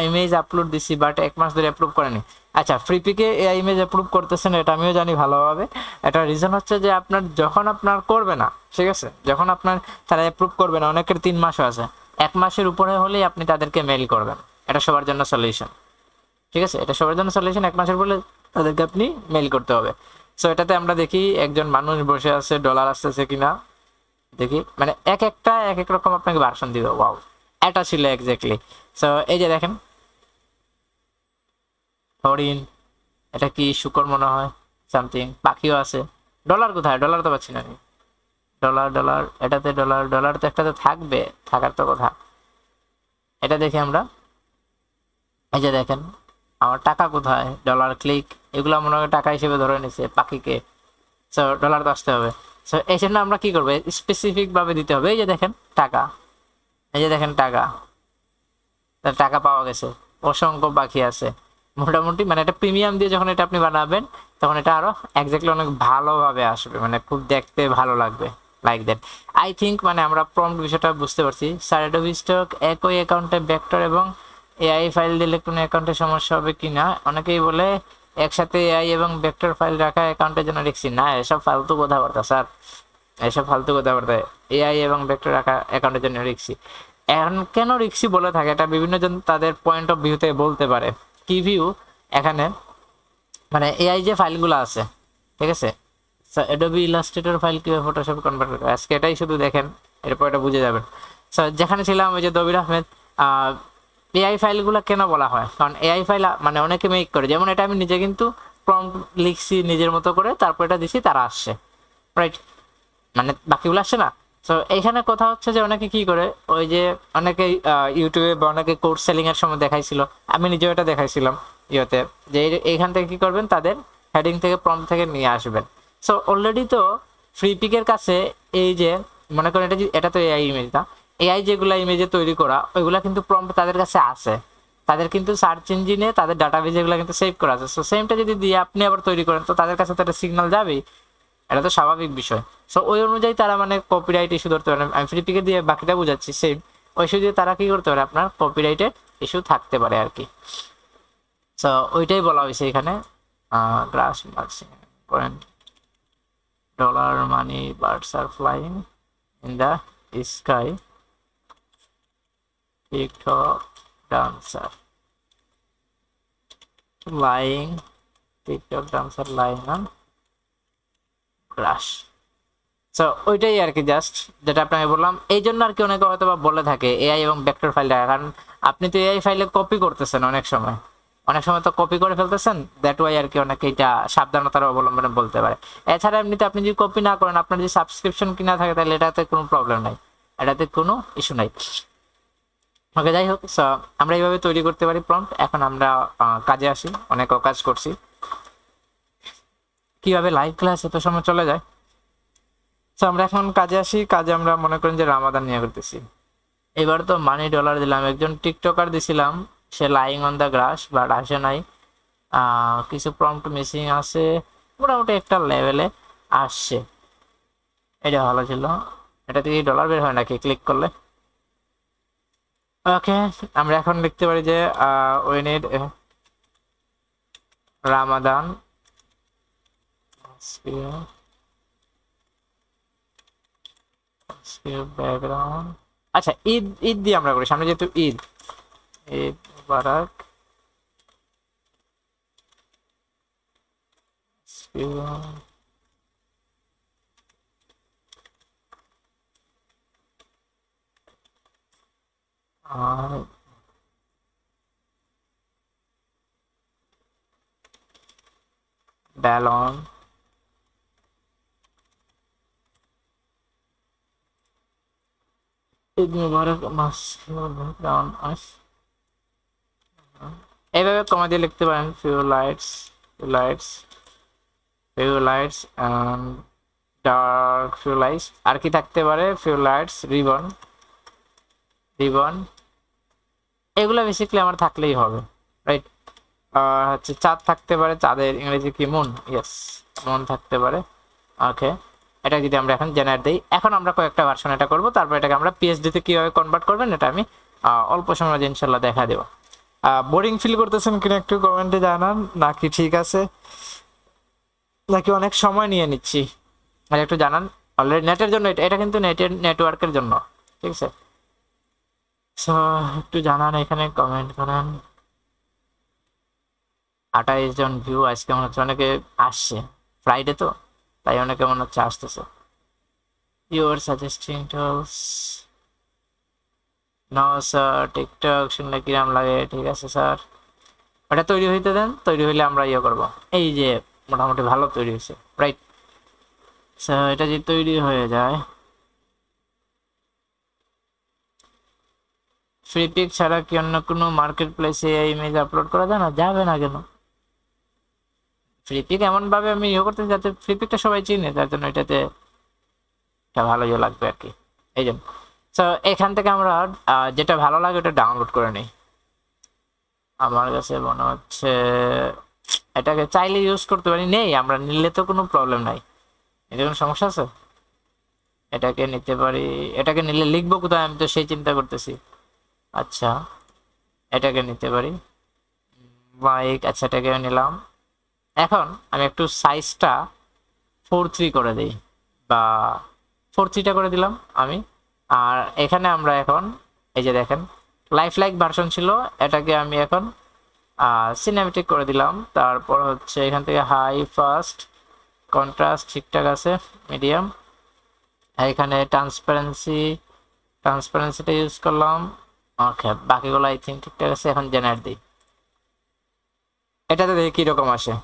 ইমেজ আপলোড দিছি, বাট 1 মাস ধরে অ্যাপ্রুভ করেনি। আচ্ছা, ফ্রিপিকে এআই ইমেজ অ্যাপ্রুভ করতেছেন, এটা আমিও জানি ভালোভাবে। এটা রিজন হচ্ছে যে আপনার যখন আপনার করবে না, ঠিক আছে, যখন আপনার তারা অ্যাপ্রুভ করবে না, অনেকের 3 মাসও আছে, 1 মাসের উপরে হলেই আপনি তাদেরকে মেইল করবেন। এটা সবার জন্য সলিউশন, ঠিক আছে, এটা সবার জন্য সলিউশন। 1 মাসের পরে তাদেরকে আপনি মেইল করতে হবে। সো এটাতে আমরা দেখি একজন মানুষ বসে আছে, ডলার আসতেছে কিনা দেখি, মানে এক এক রকম আপনাকে ভার্সন দিবে। ওয়াও, এটা ছিল এক্স্যাক্টলি। সো এই যে দেখেন হরিণ, এটা কি শুকর মনে হয়, সামথিং, পাখিও আছে। ডলার কোথায়, ডলার তো পাচ্ছি না আমি, ডলার ডলার, এটাতে ডলার, ডলার তো একটাতে থাকবে, থাকার তো কথা। এটা দেখি আমরা, এই যে দেখেন আমার টাকা কোথায়, ডলার ক্লিক, এগুলো মনে হয় টাকা হিসেবে ধরে নিছে পাখিকে। সো ডলার তো আসতে হবে। সো এই জন্য আমরা কি করবো, স্পেসিফিক ভাবে দিতে হবে। এই যে দেখেন টাকা, এই যে দেখেন টাকা, টাকা পাওয়া গেছে, অসংখ্য পাখি আছে, মোটামুটি মানে এটা প্রিমিয়াম দিয়ে যখন এটা আপনি বানাবেন তখন এটা আরো এক্স্যাক্টলি অনেক ভালোভাবে আসবে, মানে খুব দেখতে ভালো লাগবে লাইক দ্যাট। আই থিঙ্ক মানে আমরা প্রম্পট বিষয়টা বুঝতে পারছি। স্যার অ্যাডোবি স্টক একই অ্যাকাউন্টে ভেক্টর এবং এআই ফাইল দিলে কোনো অ্যাকাউন্টে সমস্যা হবে কি না? অনেকেই বলে একসাথে এআই এবং ভেক্টর ফাইল রাখা অ্যাকাউন্টের জন্য রিস্কি। না, এসব ফালতু কথাবার্তা স্যার, এসব ফালতু কথাবার্তা। এআই এবং ভেক্টর রাখা অ্যাকাউন্টের জন্য রিস্কি। এখন কেন রিক্সি বলে থাকে এটা বিভিন্ন জন তাদের পয়েন্ট অফ ভিউ থেকে বলতে পারে। কি ভিউ? এখানে মানে এআই যে ফাইলগুলো আছে, ঠিক আছে, অ্যাডোবি ইলাস্ট্রেটর ফাইল কিভাবে ফটোশপ কনভার্ট করে আজকে এটাই শুধু দেখেন, এরপর এটা বুঝে যাবেন। সো যেখানে ছিলাম ওই যে দবির আহমেদ, এআই ফাইলগুলো কেন বলা হয়? কারণ এআই ফাইল মানে অনেকে মেক করে, যেমন এটা আমি নিজে কিন্তু প্রম্পট লিখছি নিজের মতো করে, তারপর এটা দিছি, তারা আসছে, রাইট? মানে বাকিগুলো আসছে না। তো এইখানে কথা হচ্ছে যে অনেকে কি করে, ওই যে অনেকে ইউটিউবে বা অনেকে কোর্স সেলিং এর সময় দেখাইছিল, আমি নিজেও এটা দেখাইছিলাম ইয়েতে, যে এইখান থেকে কি করবেন, তাদের হেডিং থেকে প্রম্পট থেকে নিয়ে আসবেন। সো অলরেডি তো ফ্রি পিকের কাছে এই যে মনে করেন এটা তো এআই ইমেজ না, এআই যেগুলো ইমেজে তৈরি করা ওইগুলা কিন্তু প্রম্পট তাদের কাছে আছে, তাদের কিন্তু সার্চ ইঞ্জিনে তাদের ডাটাবেজ এগুলো কিন্তু সেভ করা আছে। সো সেমটা যদি দিয়ে আপনি আবার তৈরি করেন তো তাদের কাছে তো একটা সিগন্যাল যাবেই, এটা তো স্বাভাবিক বিষয়। সো ওই অনুযায়ী তারা মানে কপিরাইট ইস্যু ধরতে পারে। আমি ফ্রি পিকে দিয়ে বাকিটা বুঝাচ্ছি, সেম ওই ইস্যু দিয়ে তারা কি করতে পারে, আপনার কপিরাইটের ইস্যু থাকতে পারে আর কি। সো ওইটাই বলা হয়েছে এখানে। Grass marching point dollar money birds আর flying in the sky TikTok dancer lying TikTok dancer lying on grass. So ওইটাই আর কি, জাস্ট যেটা আপনাকে বললাম। এই জন্য আর কি অনেকে হয়তো বা বলে থাকে এআই এবং ভেক্টর ফাইল রাখা, কারণ আপনি তো এআই ফাইলে কপি করতেছেন অনেক সময় তো কপি করে ফেলতেছেন, দ্যাট ওয়াই আর কি অনেকে এটা সাবধানতার অবলম্বনে বলতে পারে। এছাড়া এমনিতে আপনি যদি কপি না করেন, আপনার যদি সাবস্ক্রিপশন কিনা থাকে, তাহলে এটাতে কোনো প্রবলেম নাই, এটাতে কোনো ইস্যু নাই। ওকে, যাই হোক, সো আমরা এইভাবে তৈরি করতে পারি প্রম্পট। এখন আমরা কাজে আসি, অনেক কাজ করছি। কিভাবে লাইভ ক্লাস এত সময় চলে যায়। তো আমরা এখন কাজে আসি। কাজে আমরা মনে করেন যে রামাদান নিয়ে করতেছি। এবার তো মানি ডলার দিলাম, একজন টিকটকার দিছিলাম, সে lying on the grass, but আসে নাই। কিছু প্রম্পট মিসিং আছে, মোটামুটি একটা লেভেলে আসছে, এটা ভালো ছিল। এটা থেকে ডলার বের হয় নাকি ক্লিক করলে? ওকে, আমরা এখন লিখতে পারি যে উই নিড রামাদান ব্যাকগ্রাউন্ড। আচ্ছা, ঈদ ঈদ দিয়ে আমরা করি, সামনে যেহেতু ঈদ, ঈদ মুবারক আর ব্যালন ঈদ মুবারক এইভাবে কমা দিয়ে লিখতে পারেন। Few lights and dark few lights. আর কি থাকতে পারে? ফিউ লাইটস, রিবন এগুলো বেসিক্যালি আমার থাকলেই হবে, রাইট? হচ্ছে চাঁদ থাকতে পারে, চাঁদের ইংরেজি কি? মুন। ইয়েস, মুন থাকতে পারে। ওকে, এটা যদি আমরা এখন জেনারেট দিই, এখন আমরা কয়েকটা ভার্সন এটা করবো, তারপর এটাকে আমরা পিএইচডিতে কিভাবে কনভার্ট করবেন এটা আমি অল্প সময় ইনশাল্লাহ দেখা দেবো। বোরিং ফিল করতেছেন কিনা একটু কমেন্টে জানান, নাকি ঠিক আছে, নাকি অনেক সময় নিয়ে নিচ্ছি, আর একটু জানান। অলরেডি নেটের জন্য এটা কিন্তু নেটওয়ার্কের জন্য, ঠিক আছে? সো একটু জানান, এখানে কমেন্ট করেন। 28 জন ভিউ আজকে মনে হচ্ছে, অনেকে আসছে, ফ্রাইডে তো তাই অনেকে মনে হচ্ছে আসতেছে। Your suggesting tools no sir, TikTok শুনলে কিরাম লাগে? ঠিক আছে স্যার, ওটা তৈরি হইতে দেন, তৈরি হইলে আমরা ইয়ে করবো। এই যে মোটামুটি ভালো তৈরি হয়েছে, রাইট? স্যার এটা যদি তৈরি হয়ে যায়, ফ্রি পিক ছাড়া কি অন্য কোনো মার্কেট প্লেসে এই ইমেজ আপলোড করা যায় না? যাবে না কেন? ফ্রি পিক এমন ভাবে আমি ইয়ে করতে যাতে ফ্রি পিকটা সবাই চিনে, তার জন্য এটাতে একটা ভালো ইয়ে লাগবে আর কি, এই জন্য। তো এখান থেকে আমরা যেটা ভালো লাগে ওটা ডাউনলোড করে নিই। আমার কাছে মনে হচ্ছে এটাকে চাইলে ইউজ করতে পারি, নেই আমরা নিলে তো কোনো প্রবলেম নাই, এতে কোনো সমস্যা আছে? এটাকে নিতে পারি, এটাকে নিলে লিখবো কোথায় আমি তো সেই চিন্তা করতেছি। আচ্ছা এটাকে নিতে পারি বাইক, আচ্ছা এটাকে নিলাম। এখন আমি একটু সাইজটা 4:3 করে দিই, বা 4:3টা করে দিলাম আমি। আর এখানে আমরা এখন এই যে দেখেন লাইফ লাইক ভার্সন ছিল, এটাকে আমি এখন সিনেমেটিক করে দিলাম। তারপর হচ্ছে এখান থেকে হাই ফাস্ট কন্ট্রাস্ট ঠিকঠাক আছে, মিডিয়াম। এখানে ট্রান্সপারেন্সিটা ইউজ করলাম। ওকে বাকিগুলো আই থিঙ্ক ঠিকঠাক আছে। এখন জেনারেট দিই, এটাতে দেখি কিরকম আসে।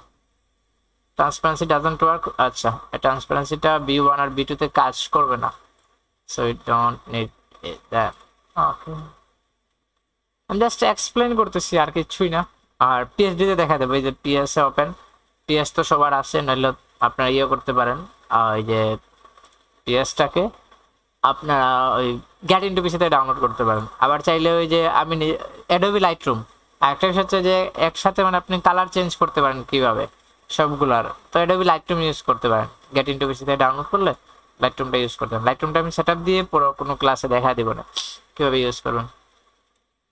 Transparency doesn't work. আচ্ছা ট্রান্সপারেন্সিটা B1 আর B2 তে কাজ করবে না, so it don't need that. Okay আমি জাস্ট এক্সপ্লেন করতেছি আর কিছুই না। আর পিএসডি তে দেখা দেবো, এই যে পিএস এ ওপেন, পিএস তো সবার আছে, নইলে আপনারা ইয়ে করতে পারেন, এই যে পিএসটাকে আপনারা ওই গেট ইনটু পিসিতে ডাউনলোড করতে পারেন। আবার চাইলে ওই যে আমি অ্যাডোবি লাইটরুম, আরেকটা বিষয় হচ্ছে যে একসাথে মানে আপনি কালার চেঞ্জ করতে পারেন কিভাবে সবগুলার, তো অ্যাডোবি লাইটরুম ইউজ করতে পারেন। গেট ইনটু পিসিতে ডাউনলোড করলে লাইটরুমটা ইউজ করতে পারেন। লাইটরুমটা আমি সেটআপ দিয়ে পুরো কোনো ক্লাসে দেখা দেবো না কিভাবে ইউজ করবেন।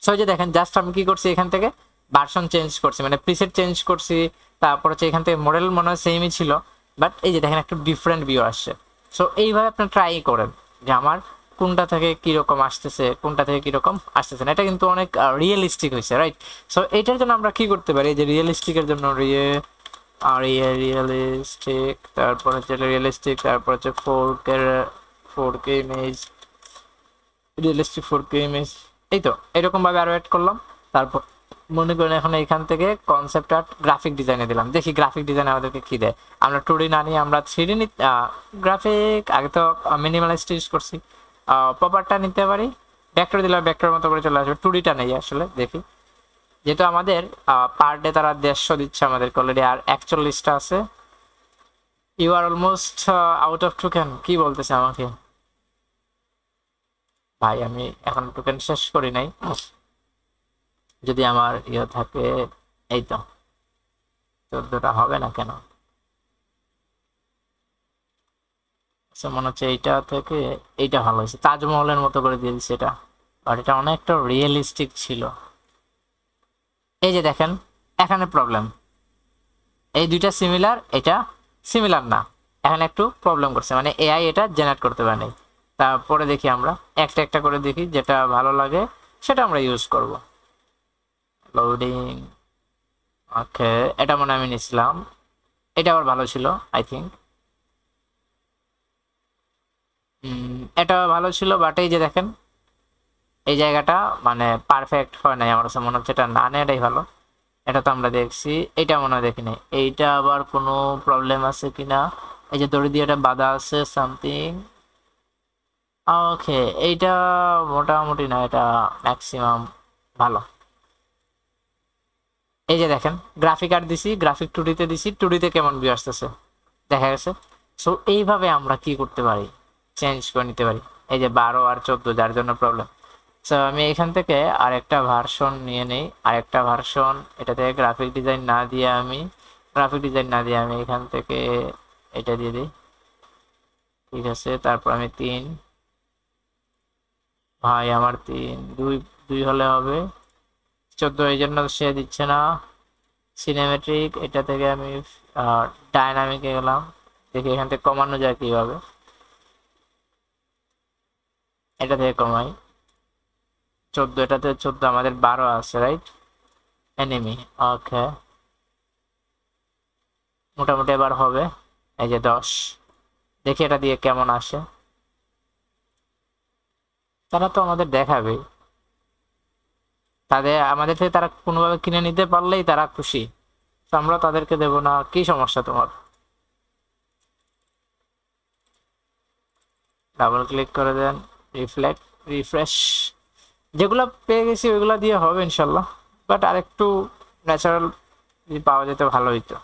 সো যে দেখেন জাস্ট আমি কি করছি, এখান থেকে ভার্সন চেঞ্জ করছি, মানে প্রিসেট চেঞ্জ করছি। তারপর হচ্ছে এখান থেকে মডেল মনে হয় সেমই ছিল, বাট এই যে দেখেন একটু ডিফারেন্ট ভিউ আসছে। সো এইভাবে আপনি ট্রাই করেন যে আমার কোনটা থেকে কিরকম আসতেছে, কোনটা থেকে কিরকম আসতেছে না। এটা কিন্তু অনেক রিয়েলিস্টিক হয়েছে, রাইট? সো এটার জন্য আমরা কি করতে পারি, যে রিয়েলিস্টিকের জন্য রিয়েলিস্টিক, তারপর হচ্ছে রিয়েলিস্টিক, তারপর হচ্ছে 4K image, realistic 4K image, এই তো এরকম ভাবে আরো অ্যাড করলাম। তারপর মনে করেন এখন এখান থেকে কনসেপ্ট আর্ট গ্রাফিক ডিজাইনে দিলাম, দেখি গ্রাফিক ডিজাইন আমাদেরকে কি দেয়। আমরা 2D না নিয়ে আমরা 3D গ্রাফিক, আগে তো মিনিমালিস্ট ইউজ করছি, পপারটা নিতে পারি, ভেক্টর দিলে ভেক্টর মতো করে চলে আসবে। 2Dটা নেই আসলে, দেখি যেহেতু আমাদের পার ডে তারা 150 দিচ্ছে আমাদেরকে অলরেডি, আর 41টা আছে। You are almost out of token, কি বলতেছে আমাকে ভাই? আমি এখন টোকেন শেষ করি নাই, যদি আমার ইয়ে থাকে। এই তো 14টা হবে না কেন? মনে হচ্ছে এইটা থেকে এইটা ভালো হয়েছে, তাজমহলের মতো করে দিয়ে দিচ্ছে এটা, বাট এটা অনেকটা রিয়েলিস্টিক ছিল। এই যে দেখেন এখানে প্রবলেম, এই দুইটা সিমিলার, এটা সিমিলার না, এখানে একটু প্রবলেম করছে, মানে এআই এটা জেনারেট করতে পারে নাই। তারপরে দেখি আমরা একটা একটা করে দেখি, যেটা ভালো লাগে সেটা আমরা ইউজ করব। লোডিং, ওকে এটা মনে আমি নিছিলাম, এটা আবার ভালো ছিল আই থিঙ্ক, এটা ভালো ছিল, বাট এই যে দেখেন এই জায়গাটা মানে পারফেক্ট হয় নাই, আমার কাছে মনে হচ্ছে এটা না নেয় এটাই ভালো। এটা তো আমরা দেখছি, এটা মনে হয় দেখিনি, এইটা আবার কোনো প্রবলেম আছে কিনা। এই যে দড়ি দিয়ে এটা বাঁধা আছে সামথিং, ওকে এইটা মোটামুটি না, এটা ম্যাক্সিমাম ভালো। এই যে দেখেন গ্রাফিক আর্ট দিছি, গ্রাফিক 2D-তে দিছি, 2D-তে কেমন ভিউ আসতেছে দেখা গেছে। সো এইভাবে আমরা কি করতে পারি, চেঞ্জ করে নিতে পারি। এই যে 12 আর 14 যার জন্য প্রবলেম। সো আমি এখান থেকে আরেকটা ভার্সন নিয়ে নেই, আরেকটা ভার্সন, এটা থেকে গ্রাফিক ডিজাইন না দিয়ে আমি এখান থেকে এটা দিয়ে দিই, ঠিক আছে। তারপর আমি 3, ভাই আমার 2 হলে হবে 14, এই জন্য সে দিচ্ছে না। সিনেমেট্রিক, এটা থেকে আমি ডাইনামিকে গেলাম, দেখি এখান থেকে কমানো যায় কিভাবে, এটা থেকে কমাই 14, এটাতে 14, আমাদের 12 আছে রাইট। এনিমি, ওকে মোটামুটি এবার হবে। এই যে 10, দেখি এটা দিয়ে কেমন আসে। তারা তো আমাদের দেখাবে, আমাদের থেকে তারা কোনোভাবে কিনে নিতে পারলেই তারা খুশি, তো আমরা তাদেরকে দেব না, কি সমস্যা তোমার? ডাবল ক্লিক করে দেন, রিফ্রেশ, যেগুলো পেয়ে গেছি ওইগুলো দিয়ে হবে ইনশাল্লাহ, বাট আরেকটু ন্যাচারাল যদি পাওয়া যেত ভালো হইতো।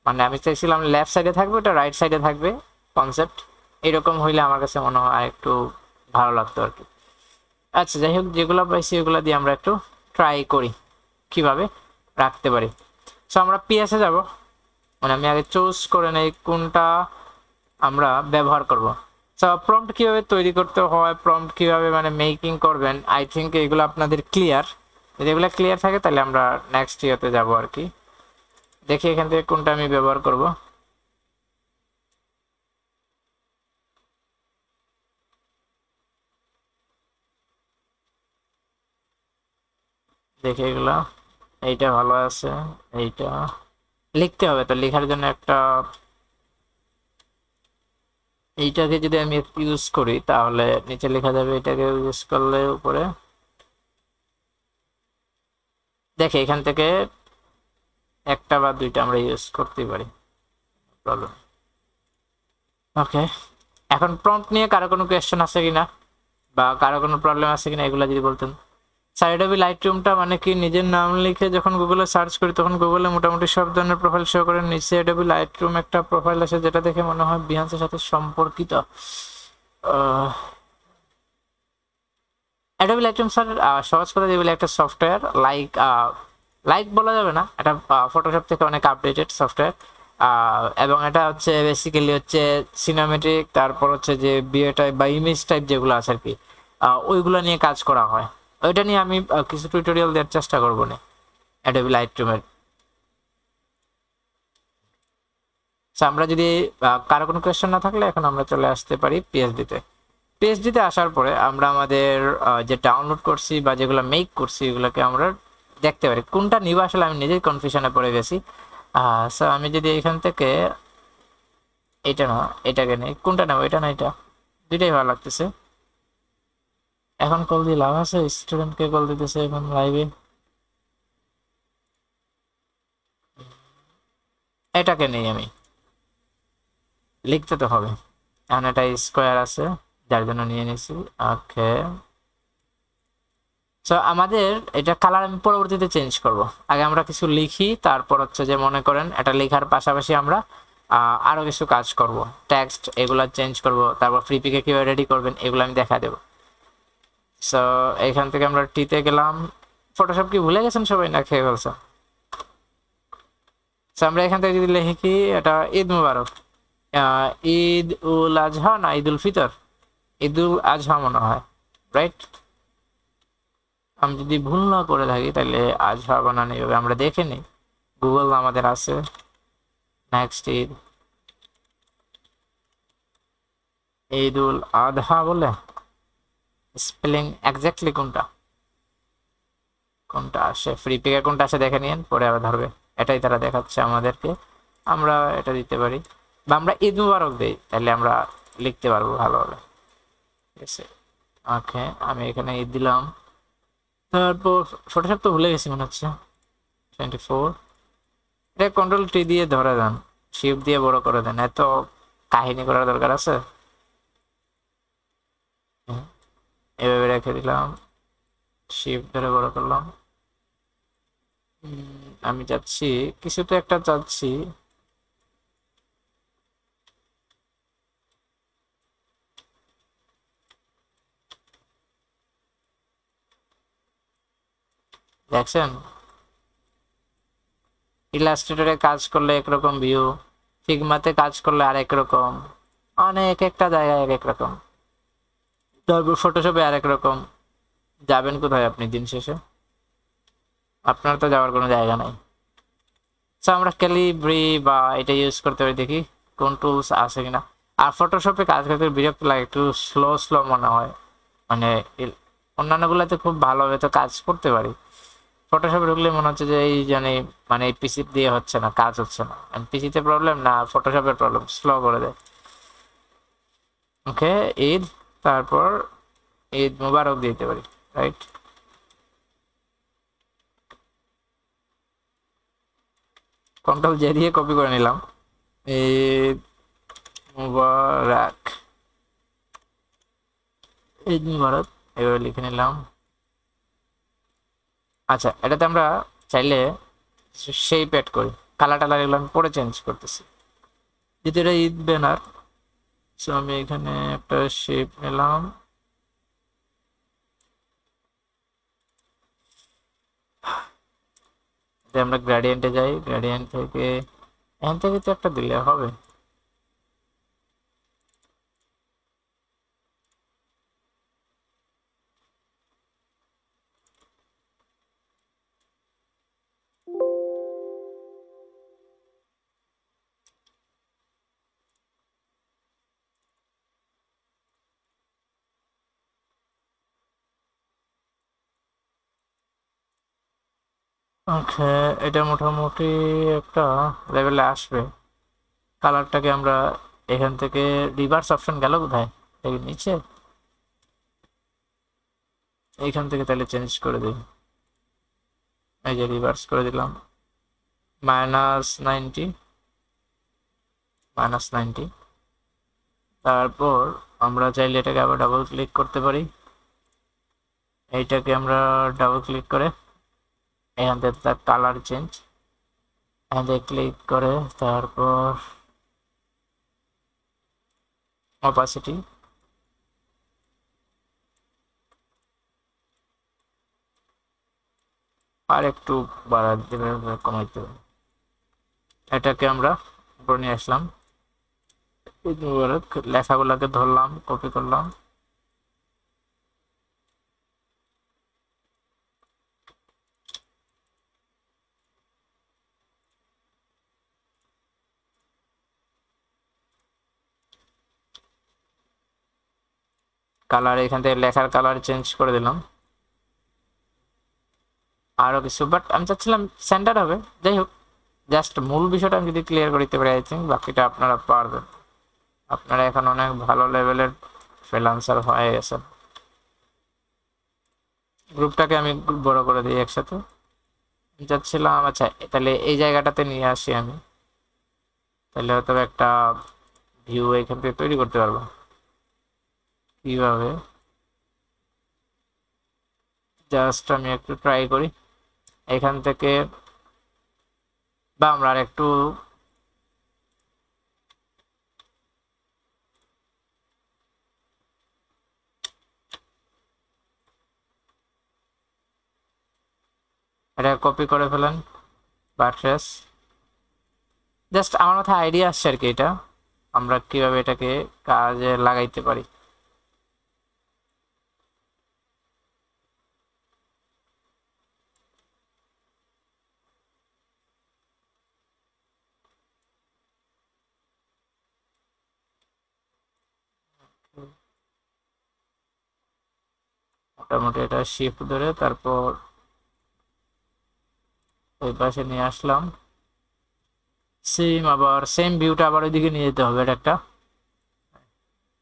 মানে আমি চাইছিলাম লেফট সাইডে থাকবে, ওটা রাইট সাইডে থাকবে কনসেপ্ট, এরকম হইলে আমার কাছে মনে হয় আরেকটু ভালো লাগতো আর কি। আচ্ছা যাই হোক, যেগুলো পাইছি ওগুলো দিয়ে আমরা একটু ট্রাই করি। কিভাবে রাখতে পারি। সো আমরা পিএসে যাব, মানে আমি আগে চুজ করে নেই কোনটা আমরা ব্যবহার করব। সো প্রম্পট কিভাবে তৈরি করতে হয়, প্রম্পট কিভাবে মানে মেকিং করবেন, আই থিঙ্ক এগুলো আপনাদের ক্লিয়ার। যদি এগুলো ক্লিয়ার থাকে তাহলে আমরা নেক্সট ইয়েতে যাব আর কি। দেখি এখান থেকে কোনটা আমি ব্যবহার করব। দেখি এগুলা, এইটা ভালো আছে, এইটা লিখতে হবে তো, লেখার জন্য একটা, এইটাকে যদি আমি ইউজ করি তাহলে নিচে লেখা যাবে, এটাকে ইউজ করলে উপরে দেখে এখান থেকে একটা বা দুইটা আমরা ইউজ করতে পারি, প্রবলেম। ওকে, এখন প্রম্পট নিয়ে কারো কোনো কোয়েশ্চেন আছে কিনা বা কারো কোনো প্রবলেম আছে কিনা এগুলো যদি বলতেন। অ্যাডোবি লাইটরুমটা মানে কি, নিজের নাম লিখে যখন গুগলে সার্চ করি তখন গুগলে মোটামুটি সব ধরনের প্রোফাইল শো করে। নিচে অ্যাডোবি লাইটরুম একটা প্রোফাইল আছে যেটা দেখে মনে হয় বিহান্সের সাথে সম্পর্কিত। অ্যাডোবি লাইটরুম স্যার সহজ করে দিয়ে বলে একটা সফটওয়্যার, লাইক বলা যাবে না, এটা ফটোশপ থেকে অনেক আপডেটেড সফটওয়্যার। এবং এটা হচ্ছে বেসিক্যালি হচ্ছে সিনেমেটিক, তারপর হচ্ছে যে বিএ টাইপ বা ইমেজ টাইপ যেগুলো আছে আর কি, ওইগুলো নিয়ে কাজ করা হয়। ওইটা নিয়ে আমি কিছু টিউটোরিয়াল দেওয়ার চেষ্টা করবো না অ্যাডোবি লাইটরুমের। আমরা যদি কারো কোনো কোয়েশ্চেন না থাকলে এখন আমরা চলে আসতে পারি পিএইচডিতে। পিএইচডিতে আসার পরে আমরা আমাদের যে ডাউনলোড করছি বা যেগুলো মেক করছি এগুলোকে আমরা দেখতে পারি কোনটা নিব। আসলে আমি নিজেই কনফিউশনে পড়ে গেছি। সো আমি যদি এখান থেকে এটা না এটাকে নেই, কোনটা নেবো, এটা না এটা, দুইটাই ভালো লাগতেছে। এখন কল দিয়ে লাভ আছে, স্টুডেন্টকে কল দিতেছে এখন লাইভে। এটাকে নেই, আমি লিখতে তো হবে, এখন এটা স্কোয়ার আছে যার জন্য নিয়ে নিছি। ওকে, সো আমাদের এটা কালার আমি পরবর্তীতে চেঞ্জ করব। আগে আমরা কিছু লিখি, তারপর হচ্ছে যে মনে করেন এটা লেখার পাশাপাশি আমরা আরো কিছু কাজ করব, টেক্সট এগুলা চেঞ্জ করব, তারপর ফ্রি পিকে কিভাবে রেডি করবেন এগুলো আমি দেখা দেব। সো এখান থেকে আমরা টিতে গেলাম। ফটোশপ কি ভুলে গেছেন সবাই না খেয়ে ফেলছে? সো আমরা এখান থেকে যদি লিখি এটা ঈদ মুবারক, ঈদ উল আজহা না ঈদ উল ফিতর, ঈদ উল আজহা মনে হয়, রাইট? আমি যদি ভুল না করে থাকি তাহলে আজহা বানানো হবে, আমরা দেখে নিই, গুগল আমাদের আছে। নেক্সট ঈদ, ঈদ উল আজহা বলে স্পেলিং এক্স্যাক্টলি কোনটা কোনটা আসে, ফ্রি পিকে কোনটা আসে দেখে নিন, পরে আবার ধরবে। এটাই তারা দেখাচ্ছে আমাদেরকে, আমরা এটা দিতে পারি বা আমরা ঈদ মুবারক দিই, তাহলে আমরা লিখতে পারবো ভালোভাবে, ঠিক আছে? ওকে, আমি এখানে ঈদ দিলাম। তারপর ফটোশপ তো ভুলে গেছি মনে হচ্ছে, 24, এটা কন্ট্রোল টি দিয়ে ধরে দেন, শিফট দিয়ে বড় করে দেন, এত কাহিনী করার দরকার আছে? এভাবে রেখে দিলাম, শিফট ধরে বড় করলাম। আমি চাচ্ছি কিছু তো একটা চাচ্ছি, দেখছেন ইলাস্ট্রেটরে কাজ করলে একরকম ভিউ, ফিগমাতে কাজ করলে আরেক রকম, অনেক একটা জায়গায় এক এক রকম, তারপর ফটোশপে আরেক রকম। যাবেন কোথায় আপনি দিন শেষে? আপনার তো যাওয়ার কোনো জায়গা নাই। সো আমরা ক্যালিব্রি বা এটা ইউজ করতে পারি, দেখি কোন টুলস আছে কিনা। আর ফটোশপে কাজ করতে বিরক্ত লাগে, একটু স্লো স্লো মনে হয়, মানে অন্যান্যগুলোতে খুব ভালোভাবে তো কাজ করতে পারি, ফটোশপে ঢুকলে মনে হচ্ছে যে এই জানি মানে এই পিসি দিয়ে হচ্ছে না, কাজ হচ্ছে না। পিসিতে প্রবলেম না, ফটোশপের প্রবলেম, স্লো করে দেয়। ওকে, ঈদ, তারপর ঈদ মুবারক দিতে পারি, রাইট? কন্ট্রোল জে দিয়ে কপি করে নিলাম, ঈদ মুবারক, ঈদ মুবারক এভাবে লিখে নিলাম। আচ্ছা, এটাতে আমরা চাইলে শেপ অ্যাড করি, কালার টালার এগুলো আমি পরে চেঞ্জ করতেছি। যেহেতু এটা ঈদ ব্যানার, সো আমি এখানে একটা শেপ নিলাম, আমরা গ্রেডিয়েন্টে যাই, গ্রেডিয়েন্ট থেকে এখান থেকে তো একটা দিলে হবে। ওকে, এটা মোটামুটি একটা লেভেলে আসবে। কালারটাকে আমরা এখান থেকে রিভার্স অপশন গেল কোথায়, এই নিচে, এইখান থেকে তাহলে চেঞ্জ করে দিই। এই যে রিভার্স করে দিলাম, -90, -90। তারপর আমরা চাইলে এটাকে আবার ডাবল ক্লিক করতে পারি। এইটাকে আমরা ডাবল ক্লিক করে এখান থেকে তার কালার চেঞ্জ, এখান থেকে ক্লিক করে তারপর অপাসিটি, আর একটু বাড়াতে দেবে, কমাইতে হবে। এটাকে আমরা উপরে নিয়ে আসলাম, লেখাগুলোকে ধরলাম, কপি করলাম, কালার এখান থেকে লেখার কালার চেঞ্জ করে দিলাম, আরো কিছু, বাট আমি চাচ্ছিলাম সেন্টার হবে। যাই হোক, জাস্ট মূল বিষয়টা আমি যদি ক্লিয়ার করতে পারি, আই থিঙ্ক বাকিটা আপনারা পারবেন। আপনারা এখন অনেক ভালো লেভেলের ফ্রিল্যান্সার হয়ে গেছেন। গ্রুপটাকে আমি বড় করে দিই একসাথে। চাচ্ছিলাম, আচ্ছা তাহলে এই জায়গাটাতে নিয়ে আসি আমি, তাহলে হয়তো একটা ভিউ এখান থেকে তৈরি করতে পারবো। কিভাবে, জাস্ট আমি একটু ট্রাই করি এখান থেকে, বা আমরা আর একটু এটা কপি করে ফেলেন, বাট্রেস। জাস্ট আমার মাথায় আইডিয়া আসছে আর কি, এটা আমরা কিভাবে এটাকে কাজে লাগাইতে পারি। মোটামুটি এটা শিফট ধরে তারপর ওই পাশে নিয়ে আসলাম, সেম আবার সেম ভিউটা আবার ওইদিকে নিয়ে যেতে হবে। এটা একটা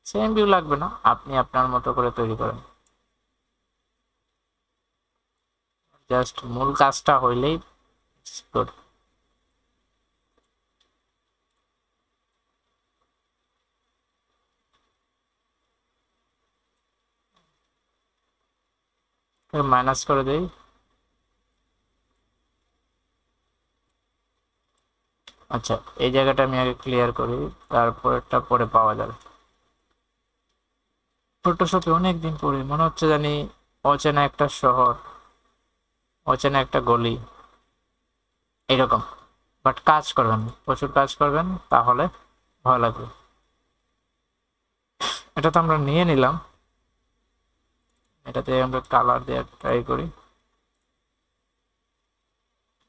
সেম ভিউ লাগবে না, আপনি আপনার মতো করে তৈরি করেন, জাস্ট মূল কাজটা হইলেই good। মাইনাস করে দেই, আচ্ছা এই জায়গাটা আমি আগে ক্লিয়ার করি, তারপরটা পরে পাওয়া যাবে। ফটোশপে অনেকদিন পরে মনে হচ্ছে জানি অচেনা একটা শহর, অচেনা একটা গলি, এরকম। বাট কাজ করবেন, প্রচুর কাজ করবেন, তাহলে ভালো লাগবে। এটা তো আমরা নিয়ে নিলাম, এটাতে আমরা কালার দেওয়ার ট্রাই করি।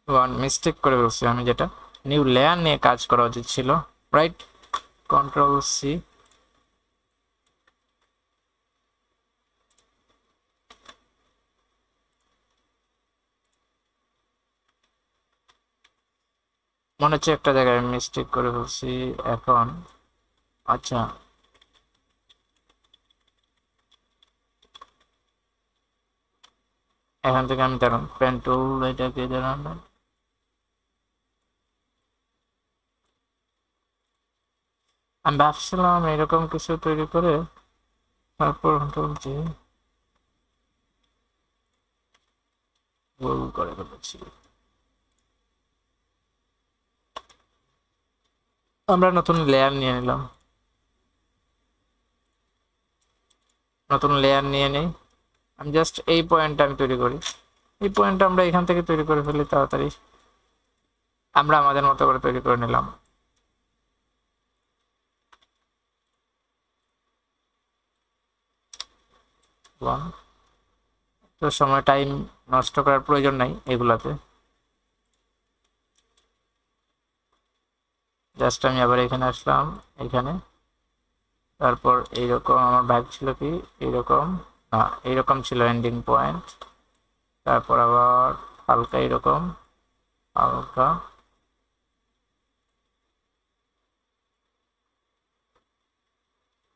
ওয়ান মিস্টেক করে বলছি আমি, যেটা নিউ লেয়ার নিয়ে কাজ করা উচিত ছিল, রাইট? কন্ট্রোল সি, মনে হচ্ছে একটা জায়গায় মিস্টেক করে ফেলছি এখন। আচ্ছা এখান থেকে আমি দাঁড়ান পেন টুল, এটাকে দাঁড়ান, আমি ভাবছিলাম এরকম কিছু তৈরি করে তারপর যে ভুল করে ফেলেছি। আমরা নতুন লেয়ার নিয়ে নিলাম, নতুন লেয়ার নিয়ে নেই। আমি জাস্ট এই পয়েন্টটা আমি তৈরি করি, এই পয়েন্টটা আমরা এখান থেকে তৈরি করে ফেলি তাড়াতাড়ি। আমরা আমাদের মতো করে তৈরি করে নিলাম। তো সময় টাইম নষ্ট করার প্রয়োজন নাই এগুলাতে। জাস্ট আমি আবার এখানে আসলাম, এখানে তারপর এইরকম আমার ভাগ ছিল কি এইরকম, না এইরকম ছিল এন্ডিং পয়েন্ট, তারপর আবার হালকা এরকম হালকা,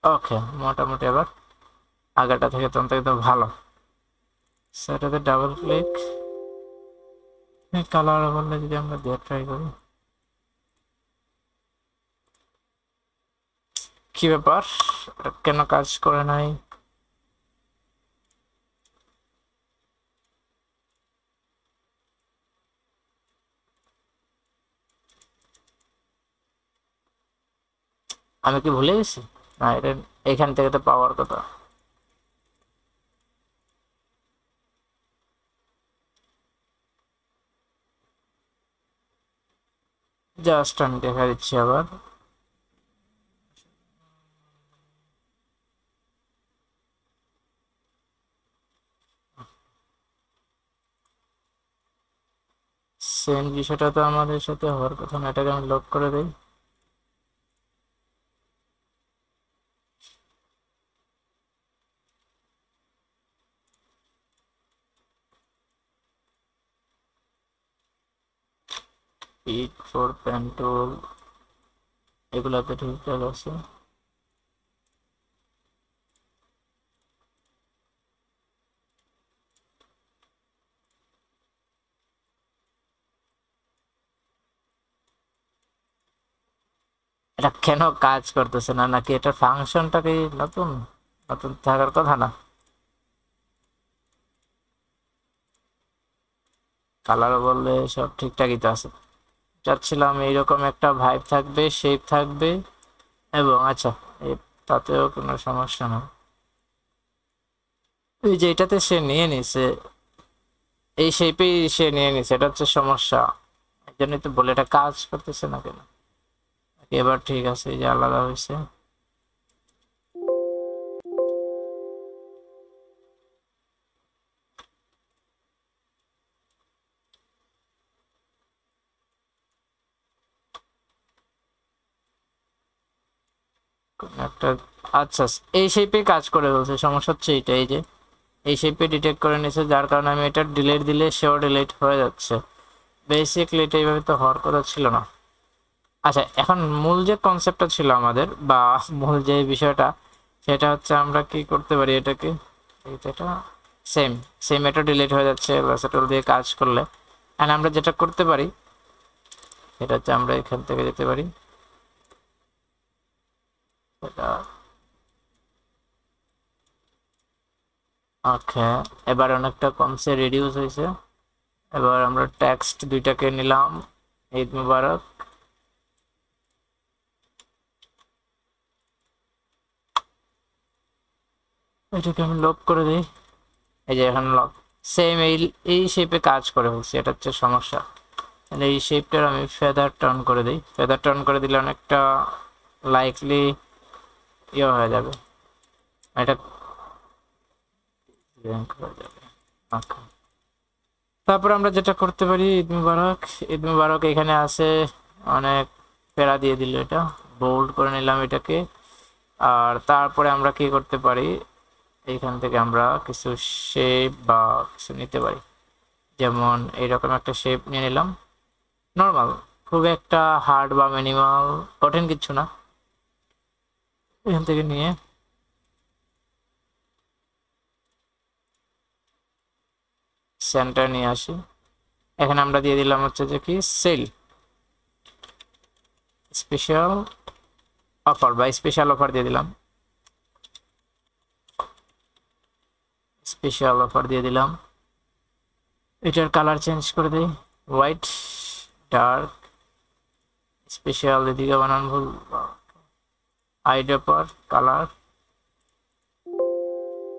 ওকে মোটামুটি আবার আগেরটা থেকে তখন একদম ভালো। সেটাতে ডাবল ক্লিক, কালার বললে যদি আমরা দিয়ে ট্রাই করি, কি ব্যাপার কেন কাজ করে নাই? আমি কি ভুলে গেছি? না এটা এখান থেকে তো পাওয়ার কথা। জাস্ট আমি দেখা দিচ্ছি আবার, সেম বিষয়টা তো আমাদের সাথে হওয়ার কথা না, এটাকে আমি লক করে দিই। পিট ফোর পেন টুল এগুলাতে ঠিকঠাক আছে। এটা কেন কাজ করতেছে না? নাকি এটার ফাংশনটা কি নতুন নতুন থাকার কথা না? কালার বললে সব ঠিকঠাকই তো আছে। চাচ্ছিলাম এইরকম একটা ভাইব থাকবে, শেপ থাকবে, এবং আচ্ছা তাতেও কোনো সমস্যা না। এই যে এটাতে সে নিয়ে নিছে, এই শেপেই সে নিয়ে নিছে, এটা হচ্ছে সমস্যা। এই জন্যই তো বলে এটা কাজ করতেছে না কেন। এবার ঠিক আছে, এই যে আলাদা হয়েছে। একটা আচ্ছা এই শেপে কাজ করে বলছে, সমস্যা হচ্ছে এইটা, এই যে এই শেপে ডিটেক্ট করে নিছে, যার কারণে আমি এটা ডিলিট দিলে সেও ডিলিট হয়ে যাচ্ছে। বেসিকলি এটা এইভাবে তো হওয়ার কথা ছিল না। আচ্ছা এখন মূল যে কনসেপ্টটা ছিল আমাদের, বা মূল যে বিষয়টা, সেটা হচ্ছে আমরা কি করতে পারি এটাকে, এটা সেম সেম এটা ডিলিট হয়ে যাচ্ছে টুল দিয়ে কাজ করলে। এন্ড আমরা যেটা করতে পারি সেটা হচ্ছে আমরা এখান থেকে যেতে পারি, এটা ওকে এবার অনেকটা কমছে, রিডিউস হয়েছে। এবার আমরা টেক্সট দুইটাকে নিলাম, ঈদ মুবারক, এটাকে আমি লক করে দিই। এই যে এখন লক, সেম এই শেপে কাজ করে হচ্ছে, এটা হচ্ছে সমস্যা। এই শেপটার আমি ফেদার টার্ন করে দিই, ফেদার টার্ন করে দিলে অনেকটা লাইকলি ইয়ে হয়ে যাবে, এটা হয়ে যাবে। ওকে তারপর আমরা যেটা করতে পারি, ঈদ মুবারক, ঈদ মুবারক এখানে আছে, অনেক প্যারা দিয়ে দিল, এটা বোল্ড করে নিলাম এটাকে। আর তারপরে আমরা কি করতে পারি, এইখান থেকে আমরা কিছু শেপ বা কিছু নিতে পারি, যেমন এইরকম একটা শেপ নিয়ে নিলাম, নর্মাল, খুব একটা হার্ড বা মিনিমাল কঠিন কিছু না। এখান থেকে নিয়ে সেন্টার নিয়ে আসি, এখানে আমরা দিয়ে দিলাম হচ্ছে যে কি সেল স্পেশাল অফার বা স্পেশাল অফার দিয়ে দিলাম, স্পেশাল অফার দিয়ে দিলাম। এটার কালার চেঞ্জ করে দিই, হোয়াইট ডার্ক স্পেশাল, এদিকে বানান ভুল, আইড্রপার কালার,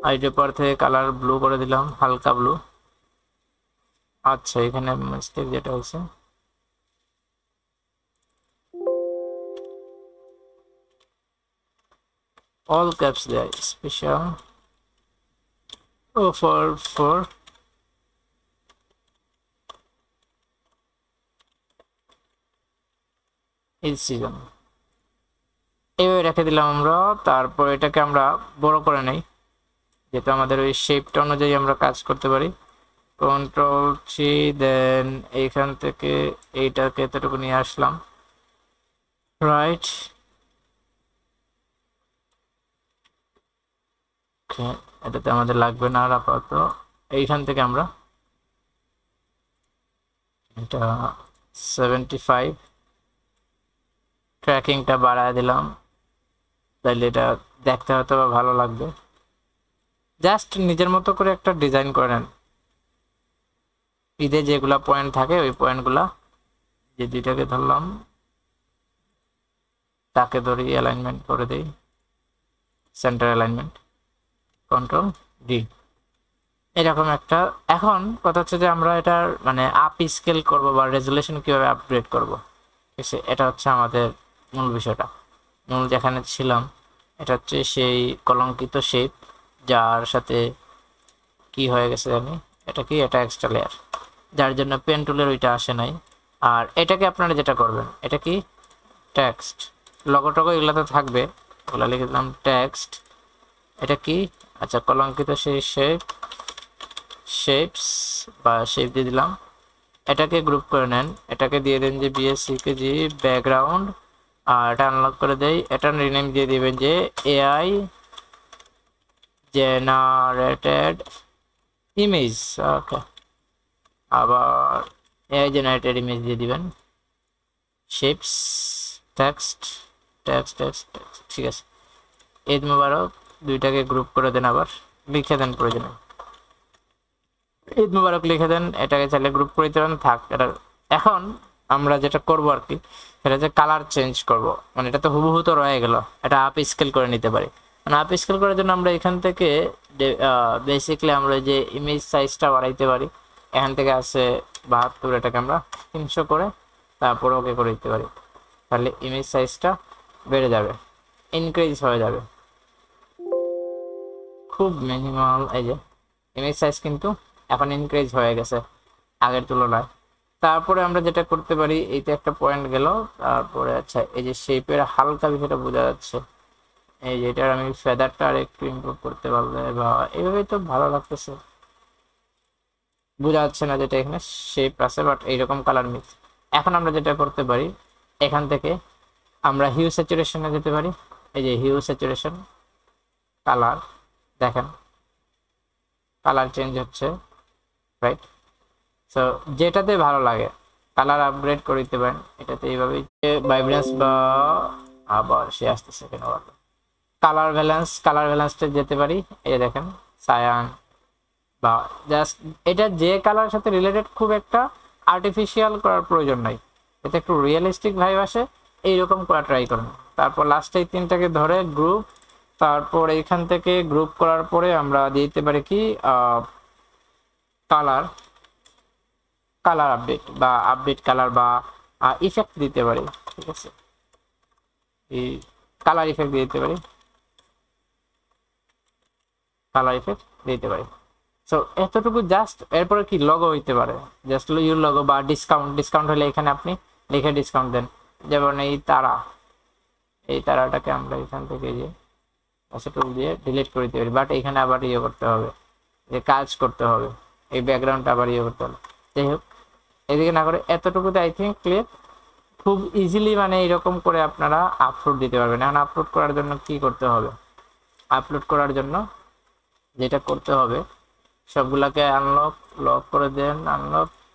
আইড্রপার থেকে কালার ব্লু করে দিলাম, হালকা ব্লু। আচ্ছা এখানে মিস্টেক যেটা হয়েছে, all caps there, special for এই সিজন এইভাবে রেখে দিলাম আমরা। তারপর এটাকে আমরা বড় করে নেই, যেটা আমাদের ওই শেপটা অনুযায়ী আমরা কাজ করতে পারি। Ctrl+C, দেন এইখান থেকে এইটাকে এতটুকু নিয়ে আসলাম, রাইট। এটাতে আমাদের লাগবে না আর আপাতত। এইখান থেকে আমরা এটা 75 ট্র্যাকিংটা বাড়ায় দিলাম, তাইলে এটা দেখতে হয়তো বা ভালো লাগবে। জাস্ট নিজের মতো করে একটা ডিজাইন করেন, ঈদে যেগুলা পয়েন্ট থাকে ওই পয়েন্টগুলা, যে দুইটাকে ধরলাম তাকে ধরি অ্যালাইনমেন্ট করে দেই, সেন্টার অ্যালাইনমেন্ট, Ctrl+D, এরকম একটা। এখন কথা হচ্ছে যে আমরা এটার মানে আপ স্কেল করব বা রেজুলেশন কিভাবে আপগ্রেড করব, ঠিক আছে? এটা হচ্ছে আমাদের মূল বিষয়টা। মূল যেখানে ছিলাম এটা হচ্ছে সেই কলঙ্কিত শেপ, যার সাথে কি হয়ে গেছে জানি, এটা কি, এটা এক্সট্রা লেয়ার, যার জন্য পেন টুলের ওইটা আসে নাই। আর এটাকে আপনারা যেটা করবেন, এটা কি টেক্সট, লগো টগো এগুলো তো থাকবে, ওগুলো লিখে দিলাম টেক্সট। এটা কি, আচ্ছা কলঙ্কিত সেই শেপস বা শেপ দিয়ে দিলাম। এটাকে গ্রুপ করে নেন, এটাকে দিয়ে দেন যে BSCKG ব্যাকগ্রাউন্ড, আর এটা আনলক করে দেই। এটা রিনেম দিয়ে দিবেন যে AI জেনারেটেড ইমেজ, ওকে। আবার AI জেনারেটেড ইমেজ দিয়ে দিবেন, শেপস টেক্সট, ঠিক আছে। ঈদ মুবারক দুইটাকে গ্রুপ করে দেন, আবার লিখে দেন প্রয়োজনে ঈদ মুবারক লিখে দেন। এটাকে চাইলে গ্রুপ করে দিতে পারেন, থাক এটা। এখন আমরা যেটা করব আর কি, সেটা যে কালার চেঞ্জ করব, মানে এটা তো হুবহু তো রয়ে গেল, এটা আপ স্কেল করে নিতে পারি। মানে আপ স্কেল করার জন্য আমরা এখান থেকে বেসিক্যালি আমরা যে ইমেজ সাইজটা বাড়াইতে পারি, এখান থেকে আছে 72, এটাকে আমরা 300 করে তারপর ওকে করে দিতে পারি, তাহলে ইমেজ সাইজটা বেড়ে যাবে, ইনক্রিজ হয়ে যাবে, খুব মিনিমাল। এই যে ইমেজ সাইজ কিন্তু এখন ইনক্রিজ হয়ে গেছে আগের তুলনায়। তারপরে আমরা যেটা করতে পারি, এইটা একটা পয়েন্ট গেল, তারপরে আচ্ছা এই যে শেপের হালকা বিষয়টা বোঝা যাচ্ছে, এই যে এটার আমি ফেদারটা আর একটু ইমপ্রুভ করতে পারলে, বা এইভাবেই তো ভালো লাগতেছে, বোঝা যাচ্ছে না যেটা এখানে শেপ আছে, বাট এইরকম কালার মিক্স। এখন আমরা যেটা করতে পারি, এখান থেকে আমরা হিউ স্যাচুরেশনে যেতে পারি। এই যে হিউ স্যাচুরেশন, কালার দেখেন, কালার চেঞ্জ হচ্ছে, রাইট? সো যেটাতে ভালো লাগে কালার আপগ্রেড করে দিতে পারেন। এটাতে এইভাবেই ভাইব্রেন্স বা আবার সে আসতেছে কেন, কালার ভ্যালেন্সটা যেতে পারি। এই দেখেন সায়ান, বা জাস্ট এটা যে কালারের সাথে রিলেটেড, খুব একটা আর্টিফিশিয়াল করার প্রয়োজন নাই, এতে একটু রিয়েলিস্টিক ভাইব আসে, এইরকম করা ট্রাই করুন। তারপর লাস্টে এই তিনটাকে ধরে গ্রুপ, তারপর এইখান থেকে গ্রুপ করার পরে আমরা দিতে পারি কি কালার আপডেট বা আপডেট কালার বা ইফেক্ট দিতে পারি, ঠিক আছে? এই কালার ইফেক্ট দিতে পারি, সো এতটুকু জাস্ট। এরপরে কি লগো হইতে পারে, জাস্ট ইউর লগো বা ডিসকাউন্ট হলে এখানে আপনি লিখে ডিসকাউন্ট দেন। যেমন এই তারাটাকে আমরা এখান থেকে যে টুল দিয়ে ডিলিট করে দিতে পারি, বাট এখানে আবার ইয়ে করতে হবে, যে কাজ করতে হবে, এই ব্যাকগ্রাউন্ডটা আবার ইয়ে করতে হবে। যাই হোক, এদিকে না করে এতটুকুতে আই থিঙ্ক ক্লিয়ার। খুব ইজিলি মানে এরকম করে আপনারা আপলোড দিতে পারবেন। এখন আপলোড করার জন্য কি করতে হবে, আপলোড করার জন্য যেটা করতে হবে, সবগুলাকে লক করে দেন,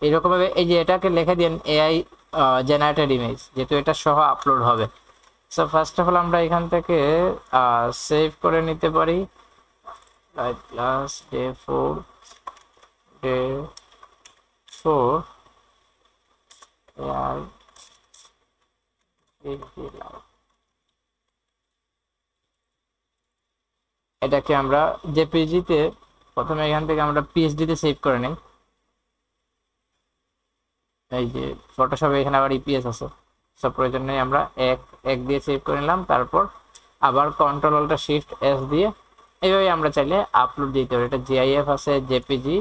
এরকম ভাবে। এই যে এটাকে লিখে দেন AI জেনারেটেড ইমেজ, যেহেতু এটা সহ আপলোড হবে। সো ফার্স্ট অফ অল আমরা এখান থেকে সেভ করে নিতে পারি, ডে 4 এটাকে আমরা জেপিজি-তে প্রথমে এখান থেকে আমরা PSD-তে সেভ করে নেই। এই যে ফটোশপে এখানে আবার EPS আছে, সব প্রয়োজন নেই, আমরা এক দিয়ে সেভ করে নিলাম। তারপর আবার কন্ট্রোল অল্টার শিফট এস দিয়ে এইভাবে আমরা চাইলে আপলোড দিতে পারি। এটা জিআইএফ আছে, জেপিজি,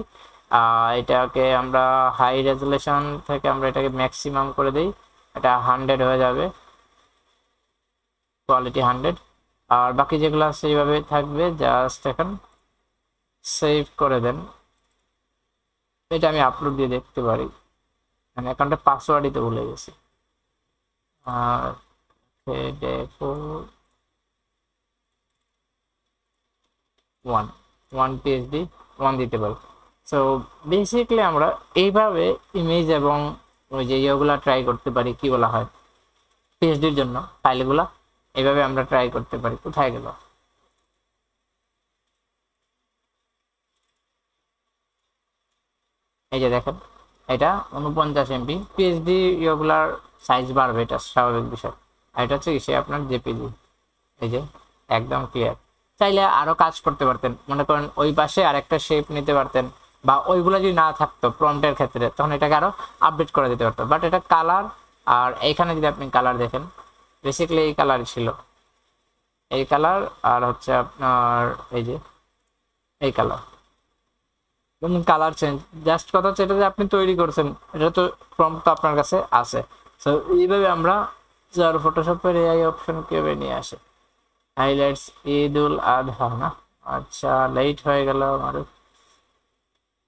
এটাকে আমরা হাই রেজুলেশন থেকে আমরা এটাকে ম্যাক্সিমাম করে দিই, এটা 100 হয়ে যাবে, কোয়ালিটি 100। আর বাকি যেগুলো আছে এইভাবে থাকবে, জাস্ট এখন সেভ করে দেন। এটা আমি আপলোড দিয়ে দেখতে পারি, মানে অ্যাকাউন্টের পাসওয়ার্ডই তো ভুলে গেছি। আর দেখো 1 পিএইচডি 1 দিতে পারি। সো বেসিক্যালি আমরা এইভাবে ইমেজ এবং ওই যে ইয়েগুলা ট্রাই করতে পারি, কি বলা হয় পিএইচডির জন্য ফাইলগুলা এইভাবে আমরা ট্রাই করতে পারি। কোথায় গেল? এই যে দেখেন এটা 49 MB পিএইচডি, ইয়েগুলার সাইজ বাড়বে, এটা স্বাভাবিক বিষয়। আর এটা হচ্ছে সে আপনার জেপিজি, এই যে একদম ক্লিয়ার। চাইলে আরো কাজ করতে পারতেন, মনে করেন ওই পাশে আরেকটা শেপ নিতে পারতেন, বা ওইগুলো যদি না থাকতো প্রম্পটের ক্ষেত্রে তখন এটাকে আরো আপডেট করে দিতে পারতো। বাট এটা কালার, আর এইখানে যদি আপনি কালার দেখেন বেসিক্যালি এই কালার ছিল, এই কালার, আর হচ্ছে আপনার এই যে এই কালার, কালার চেঞ্জ। জাস্ট কথা হচ্ছে এটা যে আপনি তৈরি করছেন, এটা তো প্রম্পট তো আপনার কাছে আছে। সো এইভাবে আমরা যার ফটোশপের এআই অপশন কিভাবে নিয়ে আসে। হাইলাইটস ঈদুল আধা না, আচ্ছা লেট হয়ে গেল আমার।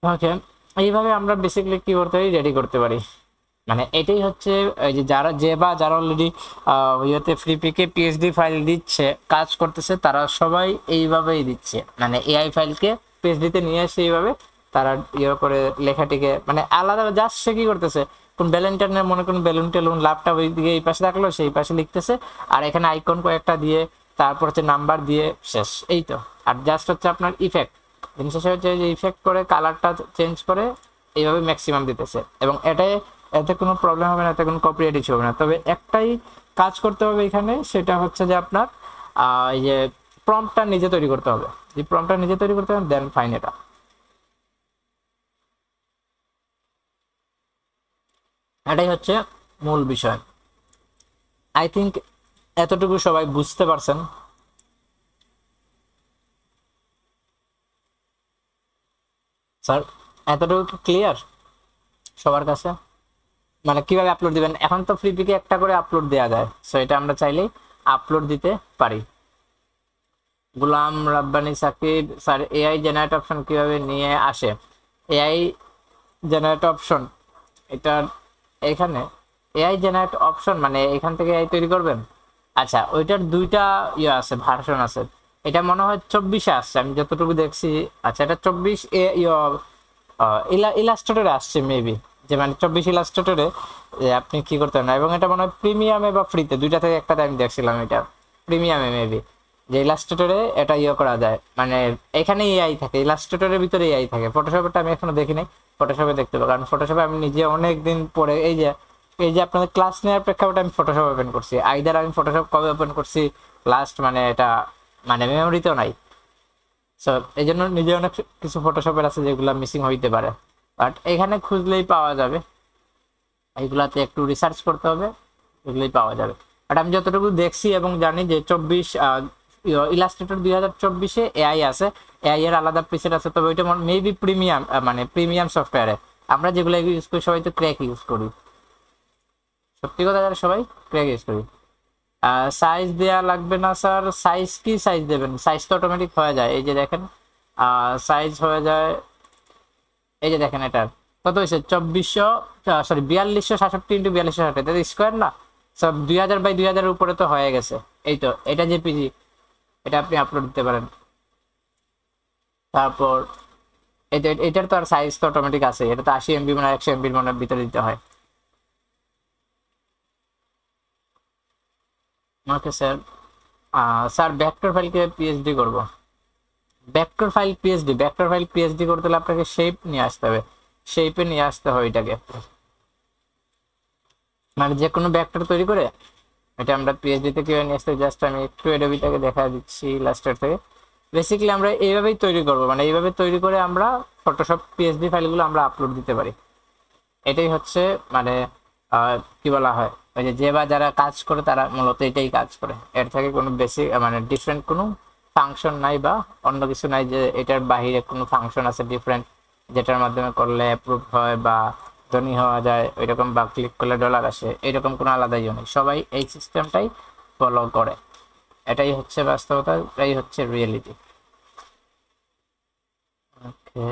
ওকে, এইভাবে আমরা বেসিক্যালি কি করতে পারি, রেডি করতে পারি। মানে এটাই হচ্ছে এই যে যারা অলরেডি ইয়েতে ফ্রি পিকে পিএইচডি ফাইল দিচ্ছে, কাজ করতেছে, তারা সবাই এইভাবেই দিচ্ছে। মানে এআই ফাইলকে পিএইচডিতে নিয়ে এসে এইভাবে তারা ইয়ে করে লেখাটিকে মানে আলাদা জাস্ট সে কি করতেছে, কোন ব্যালেন্টার মনে করুন বেলুন টেলুন লাভটা ওই দিকে এই পাশে রাখলো, সেই পাশে লিখতেছে, আর এখানে আইকন কয়েকটা দিয়ে তারপর হচ্ছে নাম্বার দিয়ে শেষ, এই তো। আর জাস্ট হচ্ছে আপনার ইফেক্ট, দিন শেষে হচ্ছে যে ইফেক্ট করে কালারটা চেঞ্জ করে এইভাবে ম্যাক্সিমাম দিতেছে। এবং এতে কোনো প্রবলেম হবে না, এতে কোনো কপিরাইট ইস্যু হবে না। তবে একটাই কাজ করতে হবে এখানে, সেটা হচ্ছে যে আপনার এই যে প্রম্পটটা নিজে তৈরি করতে হবে। যদি প্রম্পটটা নিজে তৈরি করতে হবে দেন ফাইন, এটা এটাই হচ্ছে মূল বিষয়। আই থিঙ্ক এতটুকু সবাই বুঝতে পারছেন। স্যার এতটুকু ক্লিয়ার সবার কাছে? মানে কিভাবে আপলোড দিবেন, এখন তো ফ্রি পিকে একটা করে আপলোড দেওয়া যায়, সো এটা আমরা চাইলেই আপলোড দিতে পারি। Gulam Rabbani Sakib sir, AI generate option কিভাবে নিয়ে আসে? এআই জেনারেট অপশন, এটা এখানে এআই জেনারেট অপশন মানে এখান থেকে এআই তৈরি করবেন। আচ্ছা, ওইটার দুইটা ইয়ে আছে, ভার্সন আছে। এটা মনে হয় 24-এ আসছে আমি যতটুকু দেখছি। আচ্ছা, এটা 24 ইলাস্ট্রেটরে আসছে মেবি, যে মানে 24 ইলাস্ট্রেটরে আপনি কি করতে পারেন। এবং এটা মনে হয় প্রিমিয়ামে বা ফ্রিতে দুইটা থেকে একটাতে আমি দেখছিলাম, এটা প্রিমিয়ামে মেবি, যে ইলাস্ট্রেটরে এটা ইয়ে করা যায়। মানে এখানে এআই থাকে, ইলাস্ট্রেটরের ভিতরে এআই থাকে। ফটোশপেরটা আমি এখনো দেখিনি, ফটোশপে দেখতে পাবো, কারণ ফটোশপে আমি নিজে অনেক দিন পরে এই যে আপনাদের ক্লাস নেওয়ার প্রেক্ষাপটে আমি ফটোশপ ওপেন করছি। আইদার আমি ফটোশপ কবে ওপেন করছি লাস্ট, মানে এটা মানে মেমোরিতেও নাই। সো এই জন্য নিজে অনেক কিছু ফটোশপের আছে যেগুলো মিসিং হইতে পারে, বাট এখানে খুঁজলেই পাওয়া যাবে। এইগুলাতে একটু রিসার্চ করতে হবে, এগুলোই পাওয়া যাবে। বাট আমি যতটুকু দেখছি এবং জানি যে 24 ইলাস্ট্রেটর 2024-এ এআই আছে, এআই এর আলাদা প্রিসেট আছে। তবে ওইটা মেবি প্রিমিয়াম, মানে প্রিমিয়াম সফটওয়্যারে। আমরা যেগুলো ইউজ করি সবাই তো ক্র্যাক ইউজ করি, সত্যি কথা যারা সবাই ক্র্যাক ইউজ করি। সাইজ দেয়া লাগবে না স্যার, সাইজ কি সাইজ দেবেন? সাইজ তো অটোমেটিক হয়ে যায়, এই যে দেখেন সাইজ হয়ে যায়, এই যে দেখেন এটার কত হয়েছে 4267 এটা স্কোয়ার না, সব 2000 বাই 2000 উপরে তো হয়ে গেছে। এই তো এটা জেপিজি, এটা আপনি আপলোড দিতে পারেন। তারপর এটার তো আর সাইজ তো অটোমেটিক আছে, এটা তো 80 MB মানে 100 MB মানে ভিতরে দিতে হয়। ওকে স্যার, স্যার ভেক্টর ফাইলকে পিএইচডি করব। ভেক্টর ফাইল পিএইচডি করতে হলে আপনাকে শেপ নিয়ে আসতে হবে, শেপে নিয়ে আসতে হয় এটাকে। মানে যে কোনো ভেক্টর তৈরি করে এটা আমরা পিএইচডি থেকে নিয়ে আসতে, জাস্ট আমি একটু এডোবিটাকে দেখা দিচ্ছি ইলাস্ট্রেটর থেকে। বেসিক্যালি আমরা এইভাবেই তৈরি করব, মানে এইভাবে তৈরি করে আমরা ফটোশপ পিএইচডি ফাইলগুলো আমরা আপলোড দিতে পারি। এটাই হচ্ছে মানে কি বলা হয়, ওই যে বা যারা কাজ করে তারা মূলত এটাই কাজ করে, এর থেকে কোনো বেসিক মানে ডিফারেন্ট কোনো ফাংশন নাই বা অন্য কিছু নাই যে এটার বাহিরে কোনো ফাংশন আছে ডিফারেন্ট যেটার মাধ্যমে করলে অ্যাপ্রুভ হয় বা ধনী হওয়া যায় ওইরকম, বা ক্লিক করলে ডলার আসে, এরকম কোনো আলাদা ইয়ে নেই, সবাই এই সিস্টেমটাই ফলো করে। এটাই হচ্ছে বাস্তবতা, এটাই হচ্ছে রিয়েলিটি। ওকে,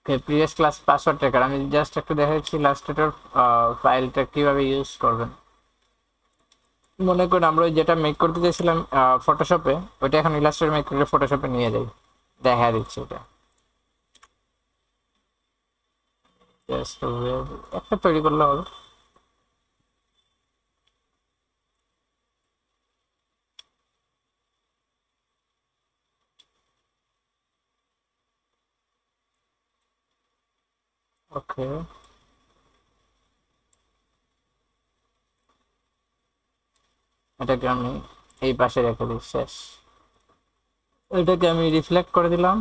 প্রিভিয়াস ক্লাস পাসওয়ার্ড ট্র্যাকার আমি জাস্ট একটু দেখাচ্ছি ইলাস্ট্রেটর ফাইলটা কিভাবে ইউজ করবেন। মনে করুন আমরা ওই যেটা মেক করতে চাইছিলাম ফটোশপে, ওইটা এখন ইলাস্ট্রেটর মেক করে ফটোশপে নিয়ে যাই, দেখা দিচ্ছি এটা। জাস্ট একটা তৈরি করলে হবে। ওকে, এটাকে আমি এই পাশে রেখে দিই, শেষ। এটাকে আমি রিফ্লেক্ট করে দিলাম।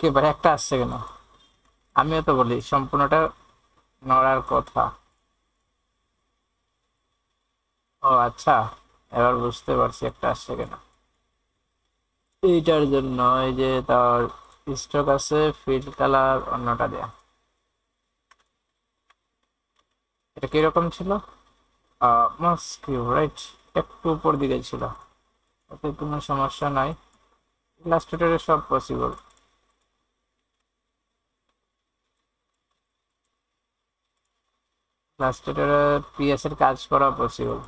এবার একটা আসছে কেন, আমিও তো বলি সম্পূর্ণটা নড়ার কথা। ও আচ্ছা, এবার বুঝতে পারছি একটা আসছে কেন। এইটার জন্য এই যে তার স্ট্রোক আছে, ফিল কালার অন্যটা দেয়া। এটা কিরকম ছিল, মাস্কিউ রাইট, একটু উপর দিকে ছিল, ওতে কোনো সমস্যা নাই, ইলাস্ট্রেটরে সব পসিবল। ইলাস্ট্রেটরে পিএস এর কাজ করা পসিবল।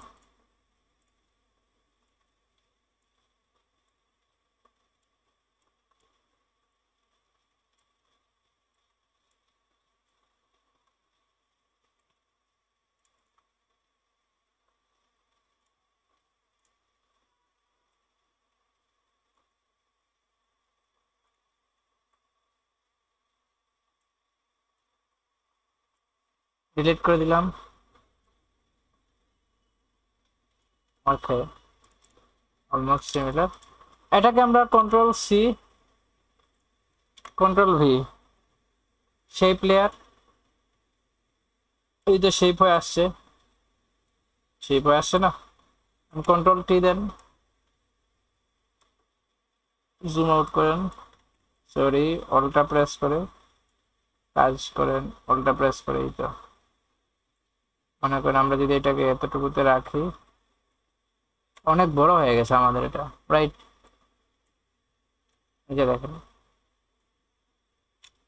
ডিলিট করে দিলাম। Okay, almost similar. এটাকে আমরা control C, control V, shape layer, এই যে শেপ হয়ে আসছে, শেপ হয়ে আসছে না, control T then, zoom out করেন, সরি অল্টা প্রেস করে কাজ করেন, অল্টা প্রেস করে, এই তো মনে করেন আমরা যদি এটাকে এতটুকুতে রাখি, অনেক বড় হয়ে গেছে আমাদের এটা, রাইট? এই যে দেখেন,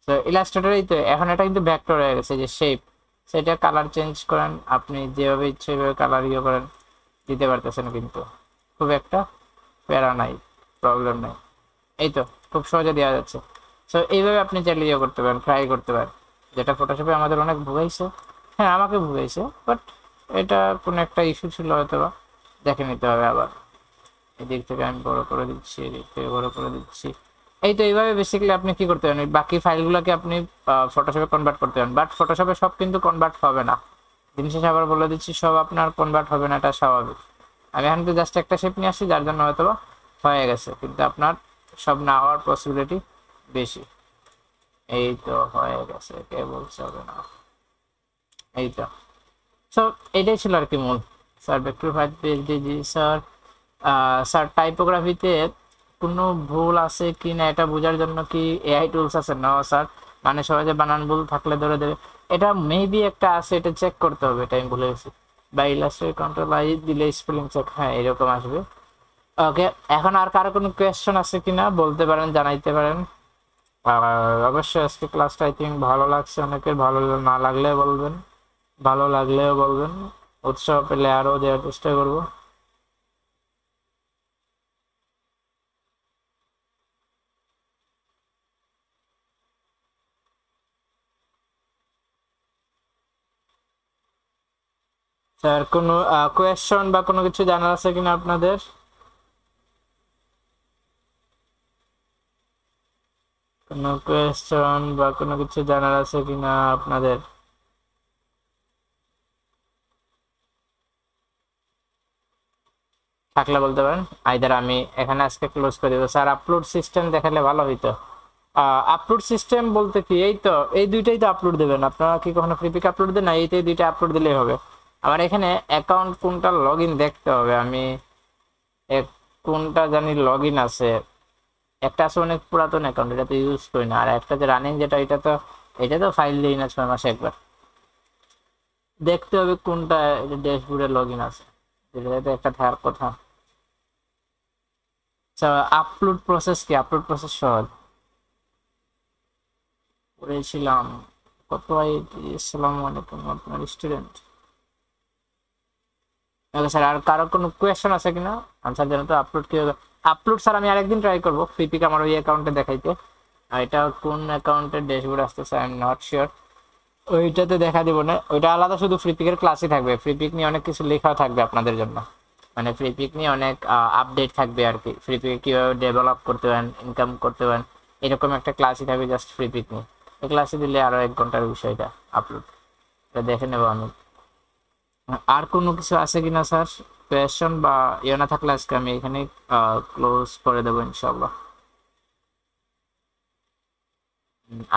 তো ইলাস্ট্রেটরেই তো এখন এটা কিন্তু ভেক্টর হয়ে গেছে যে শেপ, সেটা কালার চেঞ্জ করেন আপনি যেভাবে ইচ্ছে সেভাবে কালার ইয়ে করেন, দিতে পারতেছেন, কিন্তু খুব একটা প্যারা নাই, প্রবলেম নাই, এই তো খুব সহজে দেওয়া যাচ্ছে। সো এইভাবে আপনি চাইলে ইয়ে করতে পারেন, ট্রাই করতে পারেন, যেটা ফটোশপে আমাদের অনেক ভুগাইছে। হ্যাঁ আমাকে ভুগাইছে, বাট এটা কোনো একটা ইস্যু ছিল হয়তো বা, দেখে নিতে হবে আবার। এদিক থেকে আমি বড় করে দিচ্ছি, এদিক থেকে বড় করে দিচ্ছি, এই তো এইভাবে বেসিক্যালি আপনি কি করতে পারেন, বাকি ফাইলগুলোকে আপনি ফটোশপে কনভার্ট করতে পারেন, বাট ফটোশপে সব কিন্তু কনভার্ট হবে না, দিন শেষে আবার বলে দিচ্ছি সব আপনার কনভার্ট হবে না, এটা স্বাভাবিক। আমি এখন তো জাস্ট একটা শেপ নিয়ে আসছি যার জন্য হয়তো বা হয়ে গেছে, কিন্তু আপনার সব না হওয়ার পসিবিলিটি বেশি। এই তো হয়ে গেছে, কে বলছে হবে না, এই তো। সো এটাই ছিল আর কি মূল। Sir vector file page sir, sir টাইপোগ্রাফিতে কোনো ভুল আছে কি না এটা বোঝার জন্য কি এআই টুলস আছে? না স্যার, মানে সহজে বানান ভুল থাকলে ধরে দেবে, এটা মেবি একটা আছে, এটা চেক করতে হবে, এটা আমি ভুলে গেছি। বা ইলাস্ট্রেটর কন্ট্রোল আই দিলে স্পেলিং চেক, হ্যাঁ এরকম আসবে। ওকে, এখন আর কারো কোনো কোয়েশ্চেন আছে কিনা বলতে পারেন, জানাইতে পারেন। অবশ্যই আজকে ক্লাসটা আই থিঙ্ক ভালো লাগছে অনেকের, ভালো না লাগলে বলবেন, ভালো লাগলেও বলবেন, উৎসাহ পেলে আরও দেওয়ার চেষ্টা করবো। স্যার কোনো কোয়েশ্চন বা কোনো কিছু জানার আছে কিনা আপনাদের? কোনো কোয়েশ্চন বা কোনো কিছু জানার আছে কিনা আপনাদের? থাকলে বলতে পারেন, আইদার আমি এখানে আজকে ক্লোজ করে দেবো। স্যার আপলোড সিস্টেম দেখালে ভালো হইতো। আপলোড সিস্টেম বলতে কি, এই তো এই দুইটাই তো আপলোড দেবেন আপনারা, কি কখনো ফ্রি পিক আপলোড দেন না? এই দুইটা আপলোড দিলেই হবে। আমার এখানে অ্যাকাউন্ট কোনটা লগ ইন দেখতে হবে, আমি কোনটা জানি লগ ইন আছে। একটা আছে অনেক পুরাতন অ্যাকাউন্ট, এটা তো ইউজ করি না, আর একটা যে রানিং যেটা, এটা তো ফাইল দিই না 6 মাসে একবার। দেখতে হবে কোনটা ড্যাশবোর্ডে লগ ইন আছে, এটা তো একটা থাকার কথা। আপলোড প্রসেস কি? আপলোড প্রসেস সহজ করেছিলাম। কত আইডি? আসসালামু আলাইকুম, আপনার স্টুডেন্ট। ওকে স্যার, আর কারো কোনো কোয়েশ্চেন আছে কিনা আনসার জানো তো? আপলোড কি হবে? আপলোড স্যার আমি আরেকদিন ট্রাই করবো ফ্রি পিক আমার ওই অ্যাকাউন্টে দেখাইতে। আর এটা কোন অ্যাকাউন্টের ড্যাশবোর্ড আসতেছে আই এম নট শিওর। ওইটাতে দেখা দিব না, ওইটা আলাদা, শুধু ফ্রি পিকের ক্লাসই থাকবে। ফ্রি পিক নিয়ে অনেক কিছু লেখাও থাকবে আপনাদের জন্য, মানে ফ্রি পিক নিয়ে অনেক আপডেট থাকবে আর কি। ফ্রি পিক কীভাবে ডেভেলপ করতে পারেন, ইনকাম করতে পারেন, এরকম একটা ক্লাসই থাকবে জাস্ট ফ্রি পিক নিয়ে। এই ক্লাসে দিলে আরও 1 ঘন্টার বিষয়টা আপলোড, এটা দেখে নেবো আমি। আর কোনো কিছু আছে কিনা স্যার কোয়েশ্চন বা ইয়ে না থাকলে আজকে আমি এখানে ক্লোজ করে দেবো ইনশাল্লাহ।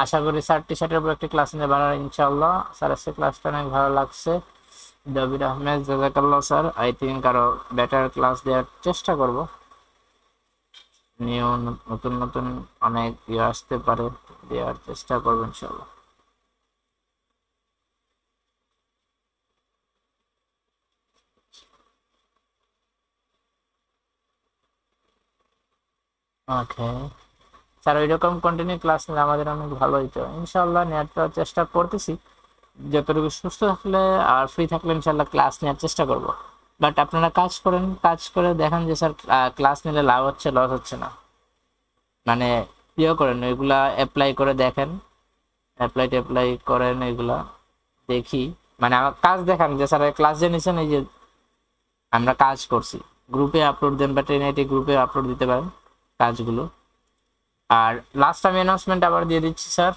আশা করি স্যার টি শার্টের উপর একটি ক্লাস নিতে পারার ইনশাল্লাহ। স্যার আজকে ক্লাসটা অনেক ভালো লাগছে। দাবির আহমেদ, জাজাকাল্লাহ স্যার। আই থিঙ্ক আরো বেটার ক্লাস দেওয়ার চেষ্টা করব, নিউ নতুন নতুন অনেক ইয়ে আসতে পারে, দেওয়ার চেষ্টা করবো ইনশাল্লাহ। ওকে স্যার, ওইরকম কন্টিনিউ ক্লাস নিলে আমাদের অনেক ভালো হইতো ইনশাল্লাহ। নেওয়ার চেষ্টা করতেছি, যতটুকু সুস্থ থাকলে আর ফ্রি থাকলে ইনশাল্লাহ ক্লাস নেওয়ার চেষ্টা করব। বাট আপনারা কাজ করেন, কাজ করে দেখেন যে স্যার ক্লাস নিলে লাভ হচ্ছে লস হচ্ছে না, মানে ইয়ে করেন ওইগুলা অ্যাপ্লাই করে দেখেন, অ্যাপ্লাই করেন এগুলা দেখি, মানে আমার কাজ দেখান যে স্যার ক্লাস যে নিছেন, এই যে আমরা কাজ করছি, গ্রুপে আপলোড দেন বা ট্রেনিটি গ্রুপে আপলোড দিতে পারেন কাজগুলো। আর লাস্ট আমি অ্যানাউন্সমেন্ট আবার দিয়ে দিচ্ছি স্যার।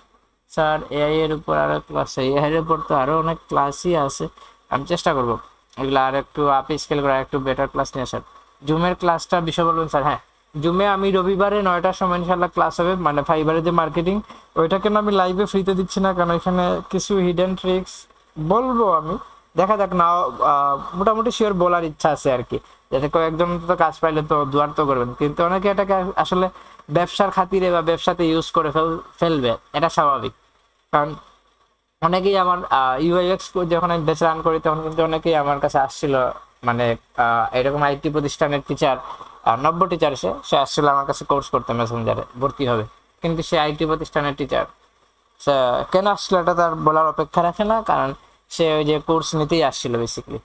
স্যার এআই এর উপর আরো ক্লাস, এআই এর উপর তো আরো অনেক ক্লাসই আছে, আমি চেষ্টা করবো এগুলো আর একটু আপ স্কেল করে একটু বেটার ক্লাস নিয়ে আসার। জুমের ক্লাসটা বিষয় বলবেন স্যার? হ্যাঁ, জুমে আমি রবিবারে 9টার সময় ইনশাল্লাহ ক্লাস হবে, মানে ফাইবারের যে মার্কেটিং, ওইটা কেন আমি লাইভে ফ্রিতে দিচ্ছি না, কারণ এখানে কিছু হিডেন ট্রিক্স বলবো আমি, দেখা যাক না, মোটামুটি শিওর বলার ইচ্ছা আছে আর কি, যাতে কয়েকজন তো কাজ পাইলে তো দুয়ার তো করবেন, কিন্তু অনেকে এটাকে আসলে ব্যবসার খাতিরে বা ব্যবসাতে ইউজ করে ফেলবে, এটা স্বাভাবিক। কারণ অনেকেই আমার ইউআইএক্স যখন আমি বেচ রান করি তখন কিন্তু অনেকেই আমার কাছে আসছিল, মানে এরকম আইটি প্রতিষ্ঠানের টিচার, নব্য টিচার, সে আসছিল আমার কাছে কোর্স করতে, মেসেঞ্জারে ভর্তি হবে, কিন্তু সে আইটি প্রতিষ্ঠানের টিচার। কেন আসছিল এটা তার বলার অপেক্ষা রাখে না, কারণ সে ওই যে কোর্স নিতেই আসছিল বেসিক্যালি।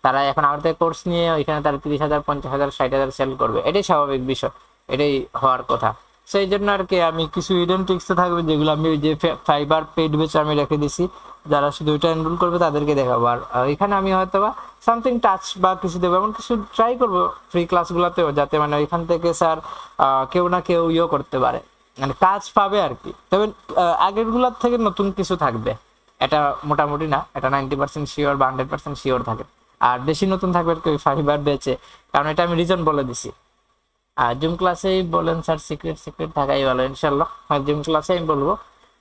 তারা এখন আমার থেকে কোর্স নিয়ে ওইখানে তার 30,000 50,000 60,000 সেল করবে, এটাই স্বাভাবিক বিষয়, এটাই হওয়ার কথা। সেই জন্য আর কি আমি কিছু হিডেন ট্রিক্স থাকবে যেগুলো আমি ওই যে ফাইবার পেড বেচ আমি রেখে দিছি, যারা শুধু ওইটা এনরোল করবে তাদেরকে দেখাবো। আর এখানে আমি হয়তো বা সামথিং টাচ বা কিছু দেবো, এমন কিছু ট্রাই করবো ফ্রি ক্লাসগুলোতেও, যাতে মানে ওইখান থেকে স্যার কেউ না কেউ ইয়ে করতে পারে, মানে কাজ পাবে আর কি। তবে আগেরগুলোর থেকে নতুন কিছু থাকবে, এটা মোটামুটি না, এটা 90% শিওর বা 100% শিওর থাকে। আর বেশি নতুন থাকবে আর কি ফাইবার বেচে, কারণ এটা আমি রিজন বলে দিছি। আর জুম ক্লাসেই বলেন স্যার, সিক্রেট থাকাই ভালো ইনশাল্লাহ। হ্যাঁ, জুম ক্লাসে আমি বলবো।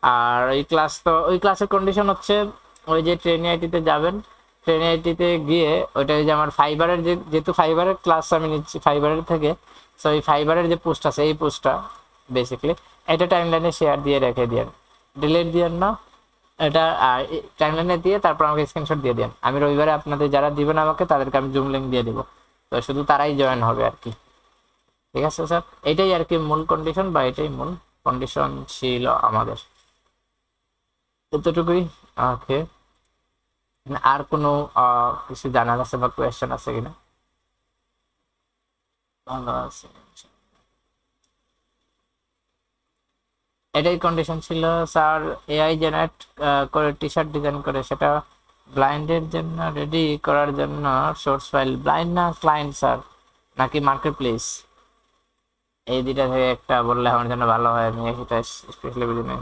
আর ওই ক্লাস তো ওই ক্লাসের কন্ডিশন হচ্ছে ওই যে ট্রেনি আইটিতে যাবেন, ট্রেনি আইটিতে গিয়ে ওইটা যে আমার ফাইবারের যেহেতু ফাইবারের ক্লাস আমি নিচ্ছি ফাইবারের থেকে, সো এই ফাইবারের যে পোস্ট আছে এই পোস্টটা বেসিক্যালি এটা টাইমলাইনে শেয়ার দিয়ে রেখে দিয়েন, ডিলিট দিয়েন না, এটা টাইমলাইনে দিয়ে তারপর আমাকে স্ক্রিনশট দিয়ে দেন। আমি রবিবারে আপনাদের যারা দিবেন আমাকে তাদেরকে আমি জুম লিঙ্ক দিয়ে দিব, তো শুধু তারাই জয়েন হবে আর কি। ঠিক আছে স্যার, এটাই আর কি মূল কন্ডিশন, বা এটাই মূল কন্ডিশন ছিল আমাদের, এতটুকুই। ওকে, আর কোনো কিছু জানার আছে বা কোয়েশ্চেন আছে কিনা? ভালো আছে, এটাই কন্ডিশন ছিল স্যার। এআই জেনারেট করে টি শার্ট ডিজাইন করে, সেটা ব্লাইন্ডের জন্য রেডি করার জন্য সোর্স ফাইল ব্লাইন্ড না ক্লায়েন্ট স্যার, নাকি মার্কেট প্লেস? এই দুইটা থেকে একটা বললে আমার জন্য ভালো হয়, আমি সেটা স্পেশালি বুঝি না।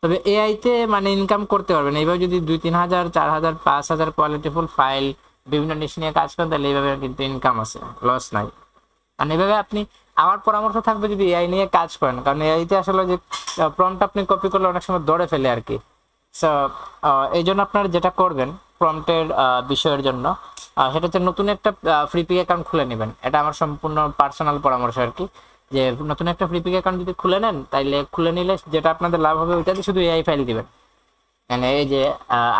তবে এআই তে মানে ইনকাম করতে পারবেন এইভাবে, যদি 2-3 হাজার 4 হাজার 5 হাজার কোয়ালিটিফুল ফাইল বিভিন্ন নিশ নিয়ে কাজ করেন, তাহলে এইভাবে কিন্তু ইনকাম আছে, লস নাই। আর এইভাবে আপনি, আমার পরামর্শ থাকবে যদি এআই নিয়ে কাজ করেন, কারণ এআই তে আসলে যে প্রম্পট আপনি কপি করলে অনেক সময় ধরে ফেলে আর কি। সো এই জন্য আপনারা যেটা করবেন প্রম্পটের বিষয়ের জন্য, সেটা হচ্ছে নতুন একটা ফ্রি পিক অ্যাকাউন্ট খুলে নেবেন। এটা আমার সম্পূর্ণ পার্সোনাল পরামর্শ আর কি, যে নতুন একটা ফ্রি পিক অ্যাকাউন্ট যদি খুলে নেন, তাইলে খুলে নিলে যেটা আপনাদের লাভ হবে ওইটাতে শুধু এআই ফাইল দিবেন। মানে এই যে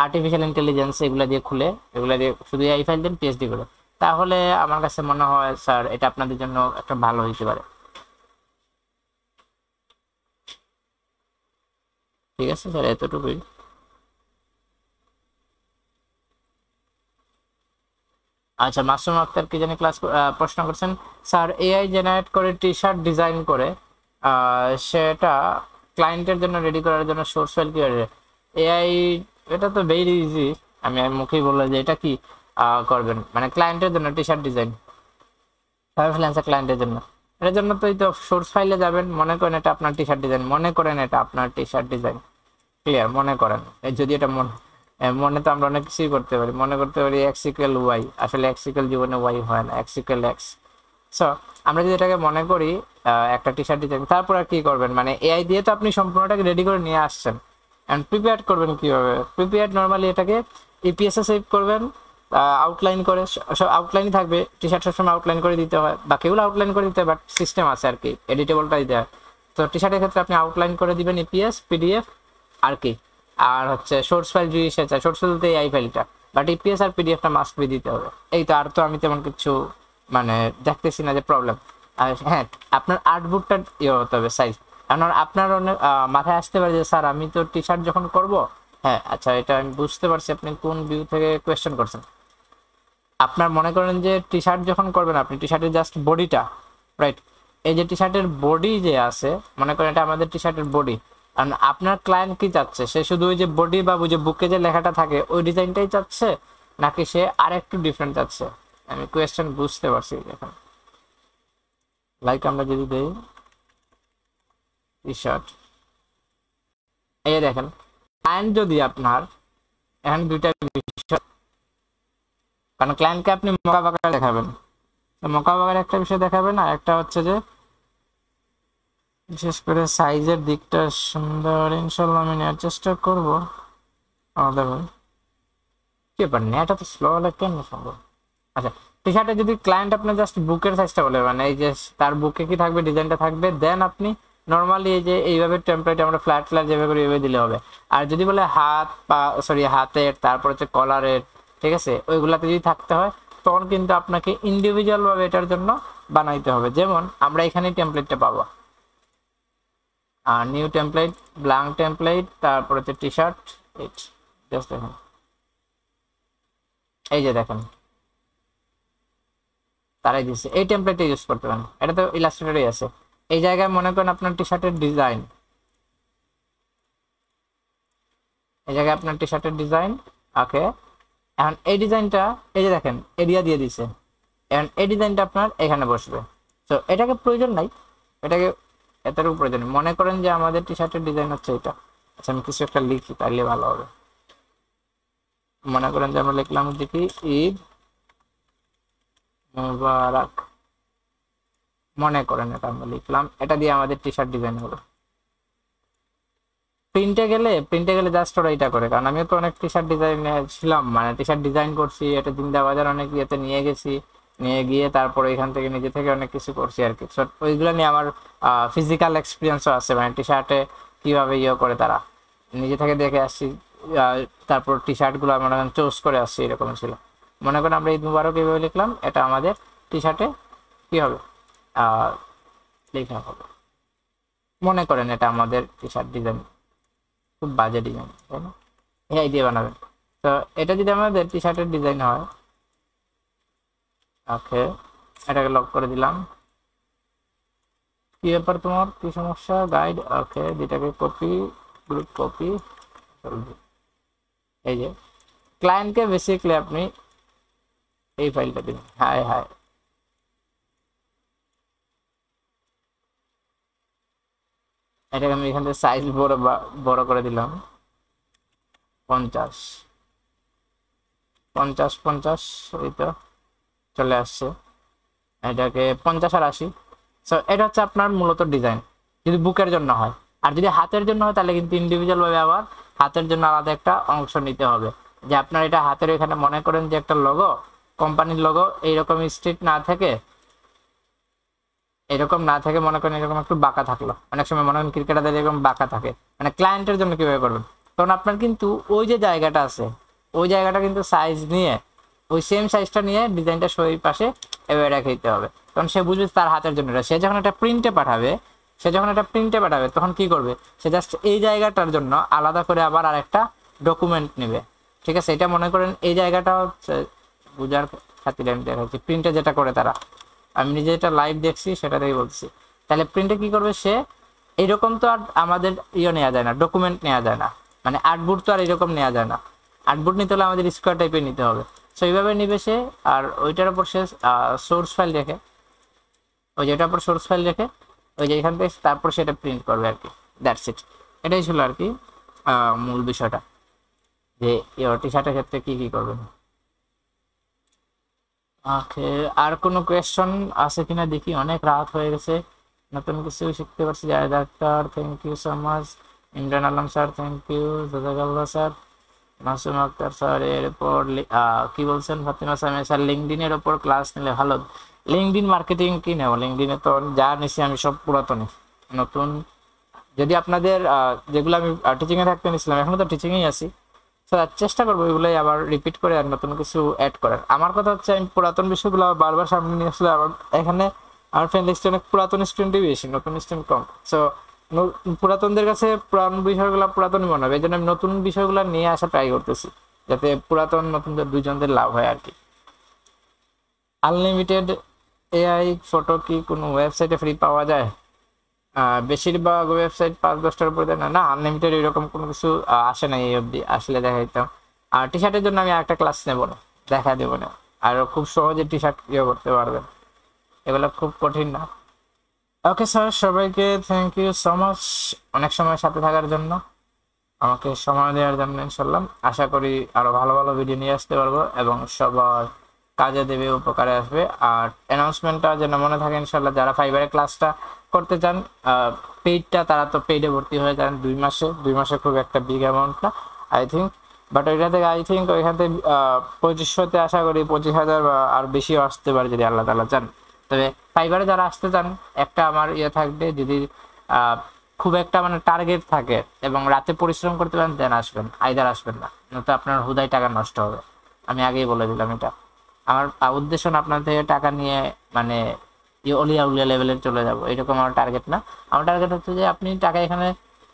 আর্টিফিশিয়াল ইন্টেলিজেন্স এগুলা দিয়ে খুলে, এগুলা দিয়ে শুধু এআই ফাইল দেন পিএইচডি করে, তাহলে আমার কাছে মনে হয় স্যার এটা আপনাদের জন্য একটা ভালো হইতে পারে। ঠিক আছে স্যার, এতটুকুই। আচ্ছা, মাসুম আক্তার কি জানি ক্লাস প্রশ্ন করছেন, স্যার এআই জেনারেট করে টি শার্ট ডিজাইন করে সেটা ক্লায়েন্টের জন্য রেডি করার জন্য সোর্স ফাইল কি এআই? এটা তো ভেরি ইজি, আমি মুখেই বললাম যে এটা কি করবেন, মানে ক্লায়েন্টের জন্য টি শার্ট ডিজাইন, ফ্রিল্যান্সার ক্লায়েন্টের জন্য, এটার জন্য তো এই তো সোর্স ফাইলে যাবেন, মনে করেন এটা আপনার টি শার্ট ডিজাইন, মনে করেন এটা আপনার টি শার্ট ডিজাইন, ক্লিয়ার, মনে করেন যদি এটা মনে তো আমরা অনেক কিছুই করতে পারি, মনে করতে পারি এক্স ইকুয়াল ওয়াই, আসলে এক্স ইকুয়াল জীবনে ওয়াই হয় না, এক্স ইকুয়াল এক্স। সো আমরা যদি এটাকে মনে করি একটা টি শার্ট ডিজাইন, তারপর আর কি করবেন, মানে এআই দিয়ে তো আপনি সম্পূর্ণটাকে রেডি করে নিয়ে আসছেন, অ্যান্ড প্রিপেয়ার করবেন কিভাবে? প্রিপেয়ার নর্মালি এটাকে ইপিএস এ সেভ করবেন, আউটলাইন করে, সব আউটলাইনই থাকবে, টি শার্ট সবসময় আউটলাইন করে দিতে হয়, বাকিগুলো আউটলাইন করে দিতে হয়, বাট সিস্টেম আছে আর কি, এডিটেবলটা দিতে হয়। তো টি শার্টের ক্ষেত্রে আপনি আউটলাইন করে দিবেন ইপিএস, পিডিএফ আর কি, আর হচ্ছে সোর্স ফাইল যদি সে চায়, সোর্স ফাইল তো এই ফাইলটা, বাট ইপিএস আর পিডিএফটা মাস্ট বি দিতে হবে। এই তো, আর তো আমি তেমন কিছু মানে দেখতেছি না যে প্রবলেম। আর হ্যাঁ, আপনার আর্টবুকটা ইয়ে হতে হবে সাইজ, কারণ আপনার অনেক মাথায় আসতে পারে যে স্যার আমি তো টি শার্ট যখন করব, হ্যাঁ আচ্ছা এটা আমি বুঝতে পারছি আপনি কোন ভিউ থেকে কোয়েশ্চেন করছেন। আপনার মনে করেন যে টি শার্ট যখন করবেন, আপনি টি শার্টের জাস্ট বডিটা, রাইট, এই যে টি শার্টের বডি যে আছে, মনে করেন এটা আমাদের টি শার্টের বডি, কারণ আপনার ক্লায়েন্ট কি চাচ্ছে, সে শুধু ওই যে বডি বা ওই যে বুকে যে লেখাটা থাকে ওই ডিজাইনটাই চাচ্ছে, নাকি সে আর একটু ডিফারেন্ট চাচ্ছে? আমি কোয়েশ্চেন বুঝতে পারছি। এখন লাইক আমরা যদি দেই টি শার্ট, এই দেখেন, ক্লায়েন্ট যদি আপনার, এখন দুইটা বিষয়, কারণ ক্লায়েন্টকে আপনি মকা বাঁকা দেখাবেন, মকা বাঁকার একটা বিষয় দেখাবেন, আর একটা হচ্ছে যে বিশেষ করে সাইজের দিকটা সুন্দর, ইনশাল্লাহ আমি নেওয়ার চেষ্টা করবো। আমাদের কি ব্যাপার, নেট এত স্লো হলে কেন সম্ভব? আচ্ছা, টি শার্টে যদি ক্লায়েন্ট আপনার জাস্ট বুকের সাইজটা বলে, মানে এই যে তার বুকে কি থাকবে, ডিজাইনটা থাকবে, দেন আপনি নর্মালি এই যে এইভাবে টেমপ্লেট আমরা ফ্ল্যাট ফ্ল্যাট যেভাবে করে এইভাবে দিলে হবে। আর যদি বলে হাত পা, সরি হাতের, তারপর হচ্ছে কলারের, ঠিক আছে, ওইগুলাতে যদি থাকতে হয়, তখন কিন্তু আপনাকে ইন্ডিভিজুয়াল ভাবে এটার জন্য বানাইতে হবে। যেমন আমরা এখানে টেমপ্লেটটা পাবো, আর নিউ টেমপ্লেট, ব্ল্যাঙ্ক টেমপ্লেট, তারপর হচ্ছে টি শার্ট, জাস্ট দেখেন, এই যে দেখেন তারাই দিচ্ছে, এই টেমপ্লেটটা ইউজ করতে পারেন, এটা তো ইলাস্ট্রেটরই আছে। এই জায়গায় মনে করেন আপনার টি শার্টের ডিজাইন, এই জায়গায় আপনার টি শার্টের ডিজাইন, ওকে, এখন এই ডিজাইনটা, এই যে দেখেন এরিয়া দিয়ে দিছে, এখন এই ডিজাইনটা আপনার এখানে বসবে। তো এটাকে প্রয়োজন নাই, এটাকে এতটুকু প্রয়োজন। মনে করেন যে আমাদের টি শার্টের ডিজাইন হচ্ছে এটা, আচ্ছা আমি কিছু একটা লিখি তাহলে ভালো হবে। মনে করেন যে আমরা লিখলাম যে কি ঈদ মুবারক, মনে করেন এটা আমরা লিখলাম, এটা দিয়ে আমাদের টি শার্ট ডিজাইন হলো। প্রিন্টে গেলে জাস্ট ওরা এটা করে, কারণ আমিও তো অনেক টি শার্ট ডিজাইন ছিলাম, মানে টি শার্ট ডিজাইন করছি, এটা জিন্দা বাজার অনেক ইয়েতে নিয়ে গেছি, নিয়ে গিয়ে তারপরে এখান থেকে নিজে থেকে অনেক কিছু করছি আর কি। ওইগুলো নিয়ে আমার ফিজিক্যাল এক্সপিরিয়েন্সও আছে, মানে টি শার্টে কিভাবে ইয়ে করে তারা, নিজে থেকে দেখে আসছি, তারপর টি শার্টগুলো মনে করেন চুজ করে আসছি, এরকম ছিল। মনে করেন আমরা ঈদ মুবারক এইভাবে লিখলাম, এটা আমাদের টি শার্টে কি হবে, লেখা হবে। মনে করেন এটা আমাদের টি শার্ট ডিজাইন, খুব বাজে ডিজাইন, তাই না? এই দিয়ে বানাবেন। তো এটা যদি আমাদের টি শার্টের ডিজাইন হয়, ওকে, এটাকে লক করে দিলাম। কি ব্যাপার, তোমার কি সমস্যা? গাইড, ওকে, দুটাকে কপি, গ্রুপ কপি। এই যে ক্লায়েন্টকে বেসিক্যালি আপনি এই ফাইলটা দিবেন। হাই হাই, এটাকে আমি এখান থেকে সাইজ বড় করে দিলাম 50, 50 50, এই তো চলে আসছে। এটাকে 50 আর 80। সো এটা হচ্ছে আপনার মূলত ডিজাইন যদি বুকের জন্য হয়। আর যদি হাতের জন্য হয় তাহলে কিন্তু ইন্ডিভিজুয়াল ভাবে আবার হাতের জন্য আলাদা একটা অংশ নিতে হবে। যে আপনার এটা হাতের এখানে মনে করেন যে একটা লোগো, কোম্পানির লোগো এইরকম স্ট্রিট না থেকে, এরকম না থেকে মনে করেন এরকম একটু বাঁকা থাকলো, অনেক সময় মনে করেন ক্রিকেটারদের এরকম বাঁকা থাকে, মানে ক্লায়েন্টের জন্য কিভাবে করবেন, তখন আপনার কিন্তু ওই যে জায়গাটা আছে ওই জায়গাটা কিন্তু সাইজ নিয়ে ওই সেম সাইজটা নিয়ে ডিজাইনটা সই পাশে এভাবে রেখে দিতে হবে। তখন সে বুঝবে তার হাতের জন্য এটা। সে যখন একটা প্রিন্টে পাঠাবে তখন কি করবে, সে জাস্ট এই জায়গাটার জন্য আলাদা করে আবার আরেকটা ডকুমেন্ট নেবে। ঠিক আছে, এটা মনে করেন এই জায়গাটা হচ্ছে বুঝার খাতিরে আমি দেখাচ্ছি প্রিন্টে যেটা করে তারা, আমি নিজে যেটা লাইভ দেখছি সেটাতেই বলছি। তাহলে প্রিন্টে কি করবে সে, এইরকম তো আর আমাদের নেওয়া যায় না, ডকুমেন্ট নেওয়া যায় না, মানে আর্টবোর্ড তো আর এরকম নেওয়া যায় না। আর্টবোর্ড নিতে হলে আমাদের স্কোয়ার টাইপের নিতে হবে। সো এইভাবে নিবে সে, আর ওইটার উপর সে সোর্স ফাইল রেখে, ওই যেটার উপর সোর্স ফাইল রেখে ওই যে এখান থেকে তারপর সেটা প্রিন্ট করবে আর কি। দ্যাটস ইট, এটাই ছিল আর কি মূল বিষয়টা, যে টি শার্টের ক্ষেত্রে কি কি করবেন। ওকে, আর কোনো কোয়েশ্চন আছে কিনা দেখি, অনেক রাত হয়ে গেছে, নতুন কিছু শিখতে পারছি। জায়দ ডাক্তার, thank you so much. Imran Alam sir, thank you. জাজাকাল্লাহ স্যার। মাসুম আক্তার স্যার, এরপর কি বলছেন ফাতিমা সামি স্যার, লিঙ্কডিনের ওপর ক্লাস নিলে ভালো। লিঙ্কডিন মার্কেটিং কি নেব, লিঙ্কডিনে তো যা নিছি আমি সব পুরাতনই, নতুন যদি আপনাদের যেগুলো আমি টিচিংয়ে থাকতে নিয়েছিলাম এখনো তো টিচিংয়েই আছি, চেষ্টা করবো এগুলোই আবার রিপিট করে আর নতুন কিছু অ্যাড করার। আমার কথা হচ্ছে আমি পুরাতন বিষয়গুলো বারবার সামনে নিয়ে আসলে আমার এখানে আমার ফ্রেন্ড লিস্টে অনেক পুরাতন স্টুডেন্টই বেশি, নতুন স্টুডেন্ট কম। সো পুরাতনদের কাছে পুরাতন বিষয়গুলো পুরাতনই মনে হবে, এই জন্য আমি নতুন বিষয়গুলো নিয়ে আসা ট্রাই করতেছি যাতে পুরাতন নতুনদের দুজনদের লাভ হয় আর কি। আনলিমিটেড এআই ফটো কি কোনো ওয়েবসাইটে ফ্রি পাওয়া যায়? বেশিরভাগ ওয়েবসাইট 5-10টার উপরে দেয় না, না আনলিমিটেড এরকম কোনো কিছু আসে না এই অবধি, আসলে দেখা দিতাম। আর টি শার্টের জন্য আমি একটা ক্লাস নেবো না, দেখা দেবো না, আর খুব সহজে টি শার্ট ইয়ে করতে পারবেন, এগুলো খুব কঠিন না। ওকে স্যার, সবাইকে থ্যাংক ইউ সো মাচ অনেক সময় সাথে থাকার জন্য, আমাকে সময় দেওয়ার জন্য। ইনশাল্লাহ আশা করি আরো ভালো ভালো ভিডিও নিয়ে আসতে পারবো এবং সবার কাজে দেবে, উপকারে আসবে। আর অ্যানাউন্সমেন্টটা যেন মনে থাকে ইনশাল্লাহ, যারা ফাইবারের ক্লাসটা করতে চান পেইডটা, তারা তো পেইডে ভর্তি হয়ে যান 2 মাসে খুব একটা বিগ অ্যামাউন্ট না আই থিঙ্ক, বাট ওইটা থেকে আই থিঙ্ক ওইখান থেকে 2500-তে আশা করি 25,000 বা আর বেশিও আসতে পারে যদি আল্লাহ তাআলা চান। তবে ফাইবারে যারা আসতে চান একটা আমার ইয়ে থাকবে, যদি খুব একটা মানে টার্গেট থাকে এবং রাতে পরিশ্রম করতে পারেন দেন আসবেন, আইদার আসবেন না, নয়তো আপনার হুদাই টাকা নষ্ট হবে। আমি আগেই বলে দিলাম এটা, আমার উদ্দেশ্য না আপনার থেকে টাকা নিয়ে মানে অলিয়া উলিয়া লেভেলে চলে যাব, এরকম আমার টার্গেট না। আমার টার্গেট হচ্ছে যে আপনি টাকা এখানে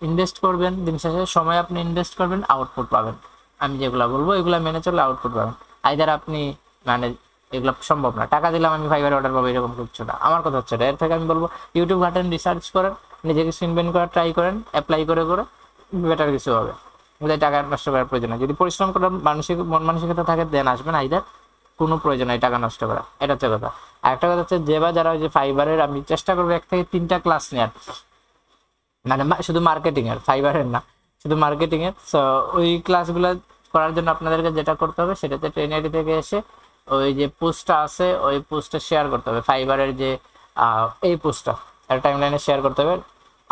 ইনভেস্ট করবেন, দিন শেষে সময় আপনি ইনভেস্ট করবেন, আউটপুট পাবেন। আমি যেগুলো বলবো এগুলো মেনে চলে আউটপুট পাবেন। আইদার আপনি মানে এগুলো সম্ভব না, টাকা দিলাম আমি ফাইবার অর্ডার পাবো এরকম কিছু না। আমার কথা হচ্ছে এর থেকে আমি বলবো ইউটিউব ঘাটেন, রিসার্চ করেন, নিজে কিছু ইনভেন্ট করার ট্রাই করেন, অ্যাপ্লাই করে করে বেটার কিছু হবে। ওদের টাকা নষ্ট করার প্রয়োজন নেই, যদি পরিশ্রম করার মন মানসিকতা থাকে দেন আসবেন, আইদার কোনো প্রয়োজন নেই টাকা নষ্ট করা, এটা হচ্ছে কথা। আর একটা কথা হচ্ছে যারা ওই যে ফাইবারের, আমি চেষ্টা করবো 1 থেকে 3টা ক্লাস নেওয়ার, মানে শুধু মার্কেটিং এর, ফাইবারের না, শুধু মার্কেটিং এর। সো ওই ক্লাসগুলো করার জন্য আপনাদেরকে যেটা করতে হবে সেটাতে ট্রেন আইডি থেকে এসে ওই যে পোস্টটা আছে ওই পোস্টটা শেয়ার করতে হবে, ফাইবারের যে এই পোস্টটা একটা টাইমলাইনে শেয়ার করতে হবে,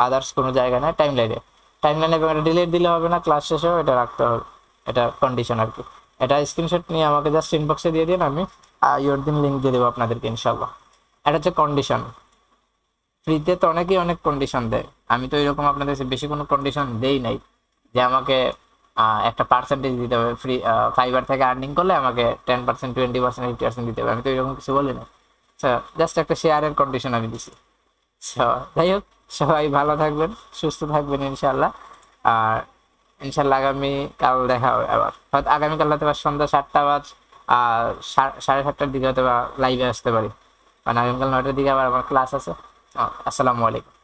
আদার্স কোনো জায়গায় না, টাইমলাইনে ডিলিট দিলে হবে না, ক্লাস শেষেও এটা রাখতে হবে, এটা কন্ডিশন আর কি। এটা স্ক্রিনশট নিয়ে আমাকে জাস্ট ইনবক্সে দিয়ে দিন, আমি ইয়োর দিন লিঙ্ক দিয়ে দেবো আপনাদেরকে ইনশাল্লাহ। এটা হচ্ছে কন্ডিশন। ফ্রিতে তো অনেকেই অনেক কন্ডিশন দেয়, আমি তো এরকম আপনাদের বেশি কোনো কন্ডিশন দেই নাই যে আমাকে একটা পার্সেন্টেজ দিতে হবে, ফ্রি ফাইবার থেকে আর্নিং করলে আমাকে 10%, 20%, 80% দিতে হবে, আমি তো এরকম কিছু বলি না। জাস্ট একটা শেয়ারের কন্ডিশন আমি দিছি। যাই হোক, সবাই ভালো থাকবেন, সুস্থ থাকবেন ইনশাল্লাহ। আর ইনশাল্লাহ আগামীকাল দেখা হবে আবার, হয়তো আগামীকাল হয়তো সন্ধ্যা 7টা বা 7:30টার দিকে হয়তো লাইভে আসতে পারি, কারণ আগামীকাল 9টার দিকে আবার আমার ক্লাস আছে। আসসালামু আলাইকুম।